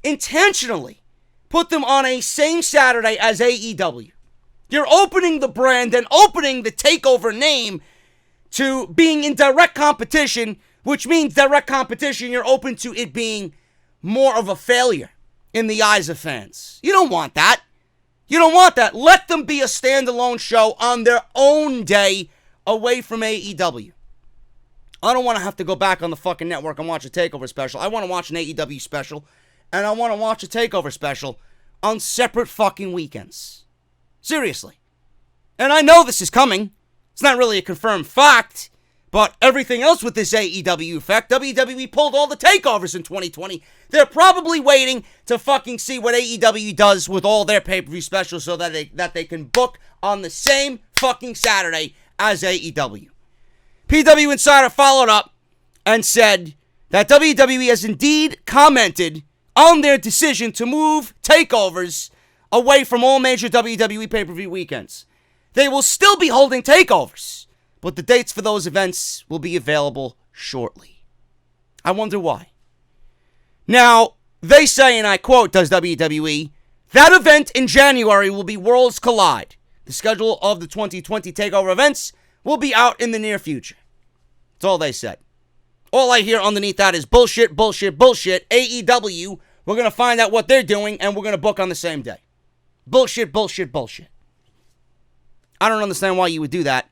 intentionally put them on a same Saturday as AEW? You're opening the brand and opening the TakeOver name to being in direct competition, which means direct competition, you're open to it being more of a failure in the eyes of fans. You don't want that. You don't want that. Let them be a standalone show on their own day away from AEW. I don't want to have to go back on the fucking network and watch a TakeOver special. I want to watch an AEW special, and I want to watch a TakeOver special on separate fucking weekends. Seriously. And I know this is coming. It's not really a confirmed fact, but everything else with this AEW effect, WWE pulled all the takeovers in 2020. They're probably waiting to fucking see what AEW does with all their pay-per-view specials so that they can book on the same fucking Saturday as AEW. PW Insider followed up and said that WWE has indeed commented on their decision to move takeovers away from all major WWE pay-per-view weekends. They will still be holding takeovers, but the dates for those events will be available shortly. I wonder why. Now, they say, and I quote, does WWE, that event in January will be Worlds Collide. The schedule of the 2020 TakeOver events will be out in the near future. That's all they said. All I hear underneath that is bullshit, bullshit, bullshit. AEW, we're going to find out what they're doing, and we're going to book on the same day. Bullshit, bullshit, bullshit. I don't understand why you would do that.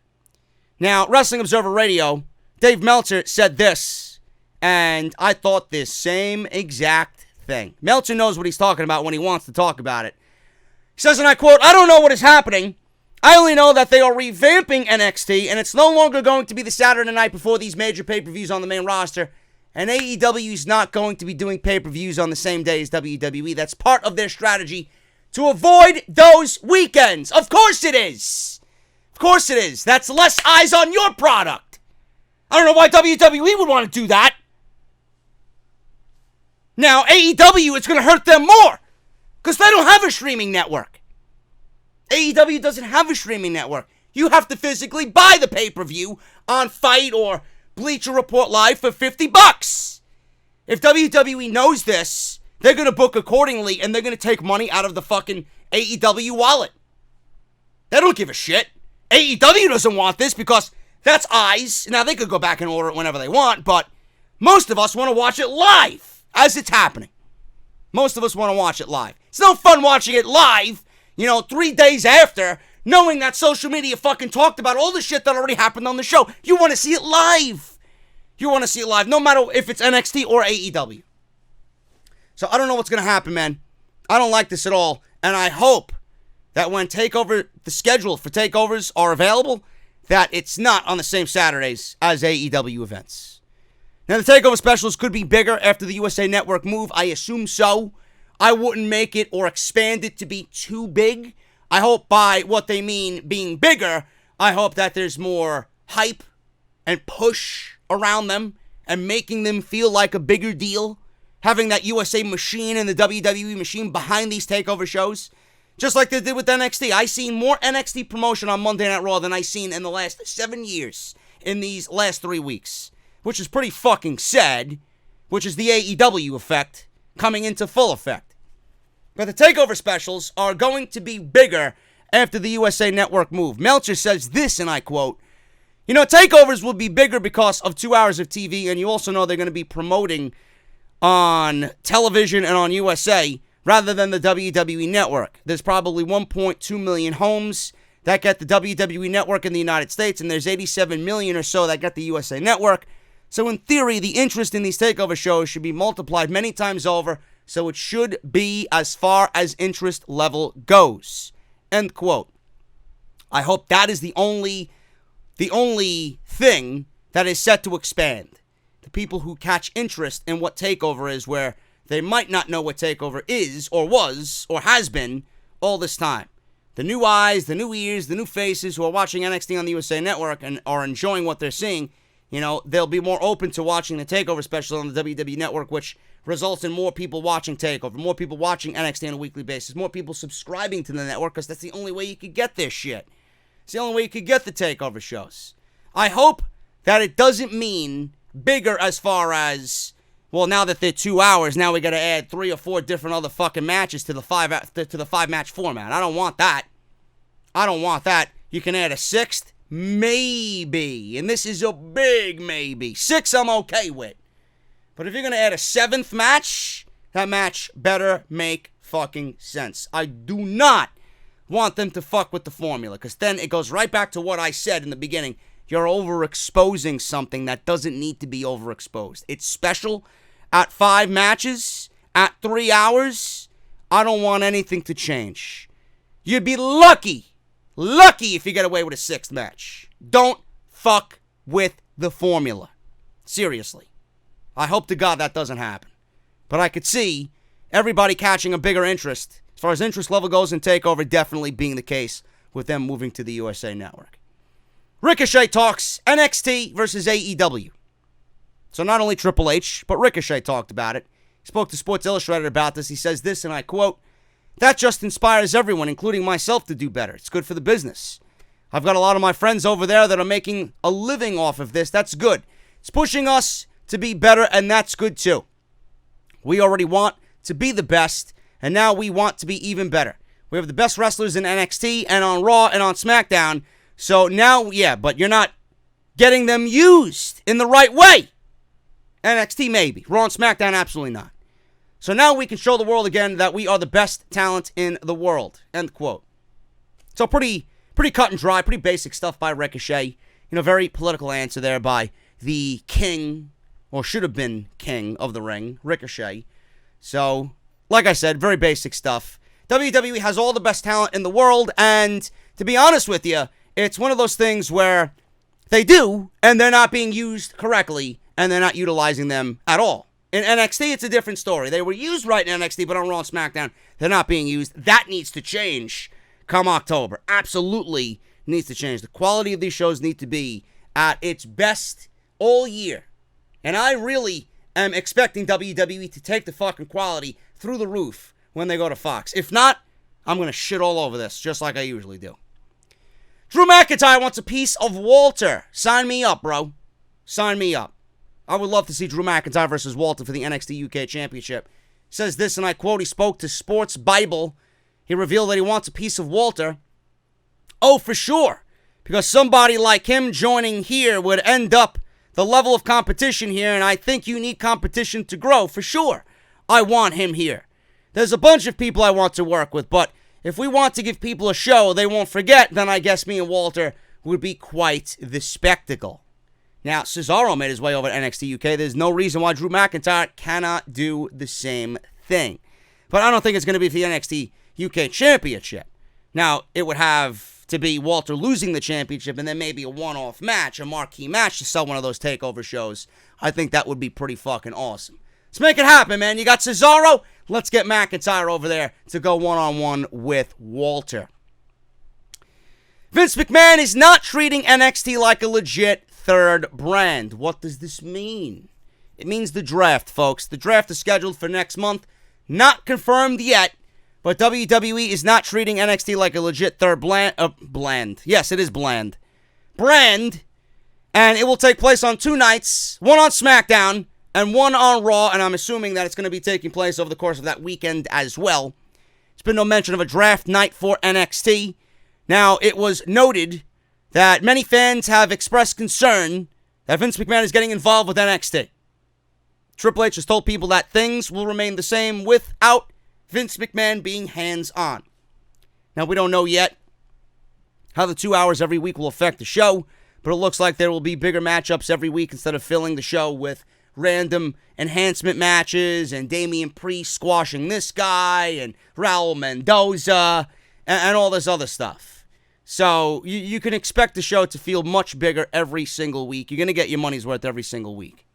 Now, Wrestling Observer Radio, Dave Meltzer said this, and I thought this same exact thing. Meltzer knows what he's talking about when he wants to talk about it. He says, and I quote, I don't know what is happening. I only know that they are revamping NXT, and it's no longer going to be the Saturday night before these major pay-per-views on the main roster, and AEW is not going to be doing pay-per-views on the same day as WWE. That's part of their strategy to avoid those weekends. Of course it is. Of course it is. That's less eyes on your product. I don't know why WWE would want to do that. Now, AEW, it's going to hurt them more because they don't have a streaming network. AEW doesn't have a streaming network. You have to physically buy the pay-per-view on Fight or Bleacher Report Live for $50. If WWE knows this, they're going to book accordingly and they're going to take money out of the fucking AEW wallet. They don't give a shit. AEW doesn't want this because that's eyes. Now, they could go back and order it whenever they want, but most of us want to watch it live as it's happening. Most of us want to watch it live. It's no fun watching it live, 3 days after, knowing that social media fucking talked about all the shit that already happened on the show. You want to see it live. You want to see it live, no matter if it's NXT or AEW. So I don't know what's going to happen, man. I don't like this at all, and I hope that when the schedule for takeovers are available, that it's not on the same Saturdays as AEW events. Now, the takeover specials could be bigger after the USA Network move. I assume so. I wouldn't make it or expand it to be too big. I hope by what they mean being bigger, I hope that there's more hype and push around them and making them feel like a bigger deal. Having that USA machine and the WWE machine behind these takeover shows. Just like they did with NXT. I seen more NXT promotion on Monday Night Raw than I seen in the last 7 years in these last 3 weeks. Which is pretty fucking sad. Which is the AEW effect coming into full effect. But the TakeOver specials are going to be bigger after the USA Network move. Meltzer says this, and I quote, "You know, takeovers will be bigger because of 2 hours of TV, and you also know they're going to be promoting on television and on USA rather than the WWE Network. There's probably 1.2 million homes that get the WWE Network in the United States, and there's 87 million or so that get the USA Network. So in theory, the interest in these takeover shows should be multiplied many times over, so it should be as far as interest level goes." End quote. I hope that is the only thing that is set to expand. The people who catch interest in what TakeOver is, where they might not know what TakeOver is, or was, or has been all this time. The new eyes, the new ears, the new faces who are watching NXT on the USA Network and are enjoying what they're seeing, you know, they'll be more open to watching the TakeOver special on the WWE Network, which results in more people watching TakeOver, more people watching NXT on a weekly basis, more people subscribing to the network, because that's the only way you could get this shit. It's the only way you could get the TakeOver shows. I hope that it doesn't mean bigger as far as, well, now that they're 2 hours, now we got to add 3 or 4 different other fucking matches to the 5-match format. I don't want that. I don't want that. You can add a 6th, maybe, and this is a big maybe. 6 I'm okay with. But if you're going to add a 7th match, that match better make fucking sense. I do not want them to fuck with the formula, because then it goes right back to what I said in the beginning. You're overexposing something that doesn't need to be overexposed. It's special at 5 matches, at 3 hours. I don't want anything to change. You'd be lucky if you get away with a 6th match. Don't fuck with the formula. Seriously. I hope to God that doesn't happen. But I could see everybody catching a bigger interest, as far as interest level goes in TakeOver, definitely being the case with them moving to the USA Network. Ricochet talks NXT versus AEW. So not only Triple H, but Ricochet talked about it. He spoke to Sports Illustrated about this. He says this, and I quote, "That just inspires everyone, including myself, to do better. It's good for the business. I've got a lot of my friends over there that are making a living off of this. That's good. It's pushing us to be better, and that's good too. We already want to be the best, and now we want to be even better. We have the best wrestlers in NXT and on Raw and on SmackDown. So now, yeah, but you're not getting them used in the right way. NXT maybe. Raw and SmackDown, absolutely not. So now we can show the world again that we are the best talent in the world." End quote. So pretty cut and dry, pretty basic stuff by Ricochet. You know, very political answer there by the king, or should have been king of the ring, Ricochet. So, like I said, very basic stuff. WWE has all the best talent in the world, and to be honest with you, it's one of those things where they do, and they're not being used correctly, and they're not utilizing them at all. In NXT, it's a different story. They were used right in NXT, but on Raw and SmackDown, they're not being used. That needs to change come October. Absolutely needs to change. The quality of these shows need to be at its best all year. And I really am expecting WWE to take the fucking quality through the roof when they go to Fox. If not, I'm going to shit all over this, just like I usually do. Drew McIntyre wants a piece of Walter. Sign me up, bro. Sign me up. I would love to see Drew McIntyre versus Walter for the NXT UK Championship. He says this, and I quote, he spoke to Sports Bible. He revealed that he wants a piece of Walter. Oh, for sure. Because somebody like him joining here would end up the level of competition here, and I think you need competition to grow, for sure. I want him here. There's a bunch of people I want to work with, but if we want to give people a show they won't forget, then I guess me and Walter would be quite the spectacle. Now, Cesaro made his way over to NXT UK. There's no reason why Drew McIntyre cannot do the same thing. But I don't think it's going to be for the NXT UK Championship. Now, it would have to be Walter losing the championship and then maybe a one-off match, a marquee match to sell one of those takeover shows. I think that would be pretty fucking awesome. Let's make it happen, man. You got Cesaro? Let's get McIntyre over there to go one-on-one with Walter. Vince McMahon is not treating NXT like a legit third brand. What does this mean? It means the draft, folks. The draft is scheduled for next month. Not confirmed yet, But WWE is not treating NXT like a legit third bland. Yes, it is bland. Brand. And it will take place on 2 nights. One on SmackDown and one on Raw. And I'm assuming that it's going to be taking place over the course of that weekend as well. There's been no mention of a draft night for NXT. Now, it was noted that many fans have expressed concern that Vince McMahon is getting involved with NXT. Triple H has told people that things will remain the same without Vince McMahon being hands-on. Now, we don't know yet how the 2 hours every week will affect the show, but it looks like there will be bigger matchups every week instead of filling the show with random enhancement matches and Damian Priest squashing this guy and Raul Mendoza and all this other stuff. So you can expect the show to feel much bigger every single week. You're going to get your money's worth every single week.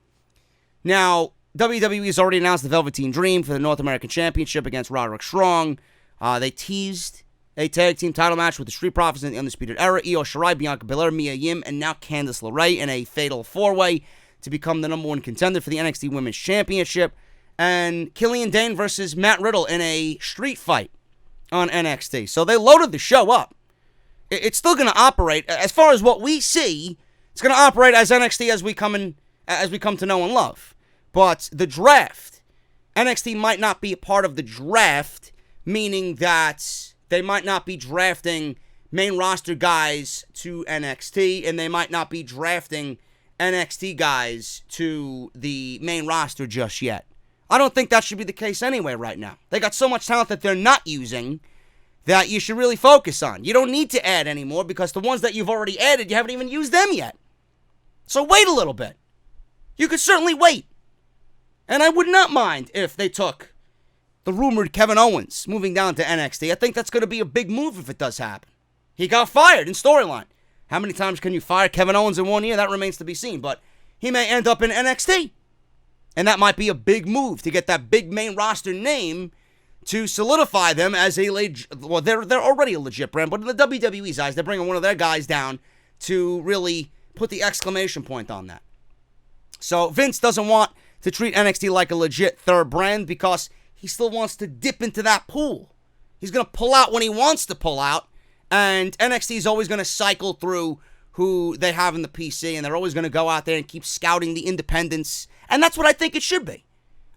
Now, WWE has already announced the Velveteen Dream for the North American Championship against Roderick Strong. They teased a tag team title match with the Street Profits in the Undisputed Era, Io Shirai, Bianca Belair, Mia Yim, and now Candice LeRae in a fatal 4-way to become the number 1 contender for the NXT Women's Championship. And Killian Dane versus Matt Riddle in a street fight on NXT. So they loaded the show up. It's still going to operate, as far as what we see, it's going to operate as NXT as we come to know and love. But the draft, NXT might not be a part of the draft, meaning that they might not be drafting main roster guys to NXT, and they might not be drafting NXT guys to the main roster just yet. I don't think that should be the case anyway right now. They got so much talent that they're not using that you should really focus on. You don't need to add anymore because the ones that you've already added, you haven't even used them yet. So wait a little bit. You could certainly wait. And I would not mind if they took the rumored Kevin Owens moving down to NXT. I think that's going to be a big move if it does happen. He got fired in storyline. How many times can you fire Kevin Owens in 1 year? That remains to be seen. But he may end up in NXT. And that might be a big move to get that big main roster name to solidify them as a well, they're already a legit brand, but in the WWE's eyes, they're bringing one of their guys down to really put the exclamation point on that. So Vince doesn't want to treat NXT like a legit third brand because he still wants to dip into that pool. He's going to pull out when he wants to pull out, and NXT is always going to cycle through who they have in the PC, and they're always going to go out there and keep scouting the independents, and that's what I think it should be.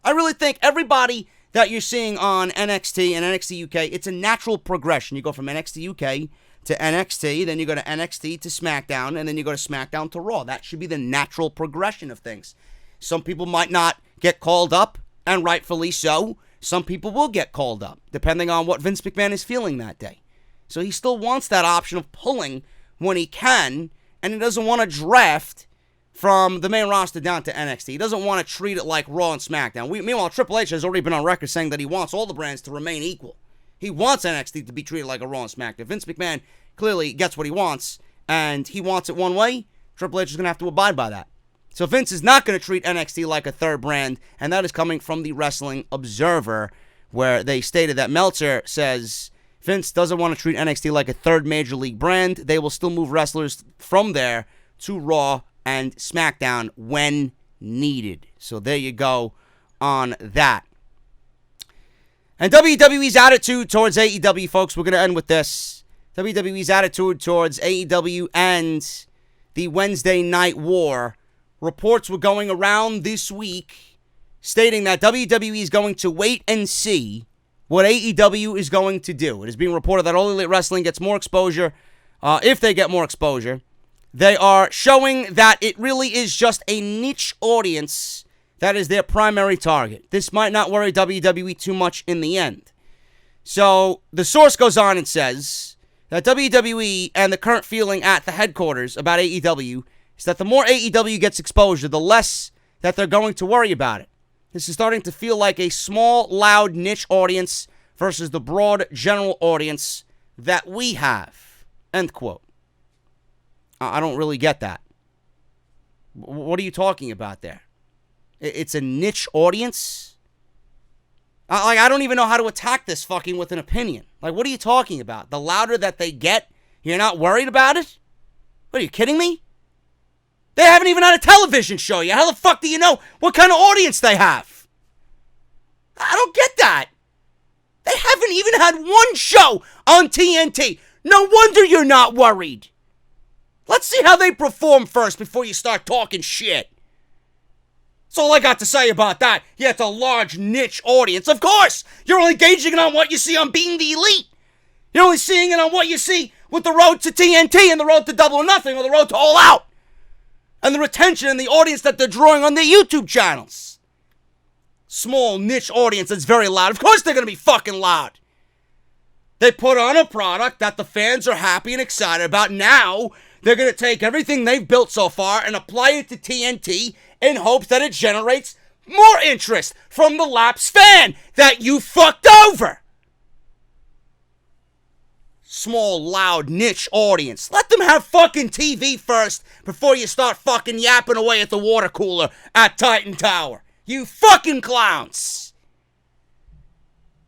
I really think everybody that you're seeing on NXT and NXT UK, it's a natural progression. You go from NXT UK to NXT, then you go to NXT to SmackDown, and then you go to SmackDown to Raw. That should be the natural progression of things. Some people might not get called up, and rightfully so. Some people will get called up, depending on what Vince McMahon is feeling that day. So he still wants that option of pulling when he can, and he doesn't want to draft from the main roster down to NXT. He doesn't want to treat it like Raw and SmackDown. Meanwhile, Triple H has already been on record saying that he wants all the brands to remain equal. He wants NXT to be treated like a Raw and SmackDown. Vince McMahon clearly gets what he wants, and he wants it one way. Triple H is going to have to abide by that. So Vince is not going to treat NXT like a third brand, and that is coming from the Wrestling Observer, where they stated that Meltzer says Vince doesn't want to treat NXT like a third major league brand. They will still move wrestlers from there to Raw and SmackDown when needed. So there you go on that. And WWE's attitude towards AEW, folks, we're going to end with this. WWE's attitude towards AEW and the Wednesday Night War. Reports were going around this week stating that WWE is going to wait and see what AEW is going to do. It is being reported that All Elite Wrestling gets more exposure. If they get more exposure, they are showing that it really is just a niche audience that is their primary target. This might not worry WWE too much in the end. So the source goes on and says that WWE and the current feeling at the headquarters about AEW is that the more AEW gets exposure, the less that they're going to worry about it. This is starting to feel like a small, loud niche audience versus the broad general audience that we have. End quote. I don't really get that. What are you talking about there? It's a niche audience? I don't even know how to attack this fucking with an opinion. What are you talking about? The louder that they get, you're not worried about it? What, are you kidding me? They haven't even had a television show yet. How the fuck do you know what kind of audience they have? I don't get that. They haven't even had one show on TNT. No wonder you're not worried. Let's see how they perform first before you start talking shit. That's all I got to say about that. Yeah, it's a large niche audience. Of course, you're only gauging it on what you see on Being the Elite. You're only seeing it on what you see with the road to TNT and the road to Double or Nothing or the road to All Out. And the retention and the audience that they're drawing on their YouTube channels. Small niche audience that's very loud. Of course they're going to be fucking loud. They put on a product that the fans are happy and excited about. Now they're going to take everything they've built so far and apply it to TNT in hopes that it generates more interest from the lapsed fan that you fucked over. Small, loud, niche audience. Let them have fucking TV first before you start fucking yapping away at the water cooler at Titan Tower. You fucking clowns.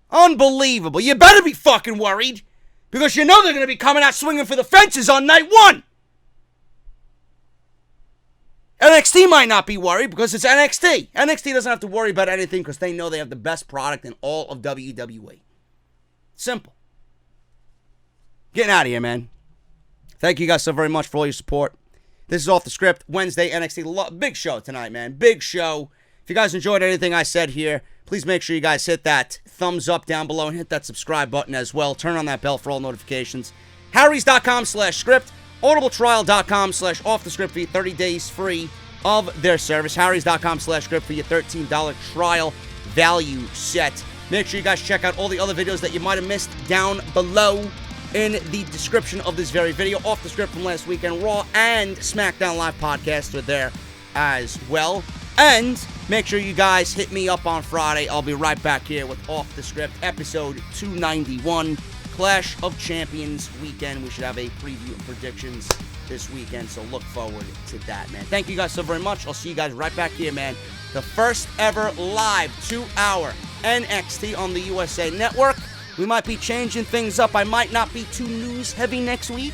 Unbelievable. You better be fucking worried because you know they're going to be coming out swinging for the fences on night one. NXT might not be worried because it's NXT. NXT doesn't have to worry about anything because they know they have the best product in all of WWE. Simple. Getting out of here, man. Thank you guys so very much for all your support. This is Off the Script, Wednesday, NXT. Big show tonight, man. Big show. If you guys enjoyed anything I said here, please make sure you guys hit that thumbs up down below and hit that subscribe button as well. Turn on that bell for all notifications. Harrys.com/script. audibletrial.com/offthescript for your 30 days free of their service. Harrys.com/script for your $13 trial value set. Make sure you guys check out all the other videos that you might have missed down below in the description of this very video. Off the Script from last weekend, Raw and SmackDown Live podcasts are there as well. And make sure you guys hit me up on Friday. I'll be right back here with Off the Script, episode 291, Clash of Champions weekend. We should have a preview and predictions this weekend, so look forward to that, man. Thank you guys so very much. I'll see you guys right back here, man. The first ever live 2-hour NXT on the USA Network. We might be changing things up. I might not be too news heavy next week.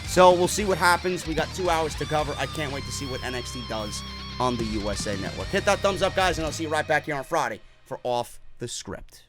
So we'll see what happens. We got 2 hours to cover. I can't wait to see what NXT does on the USA Network. Hit that thumbs up, guys, and I'll see you right back here on Friday for Off the Script.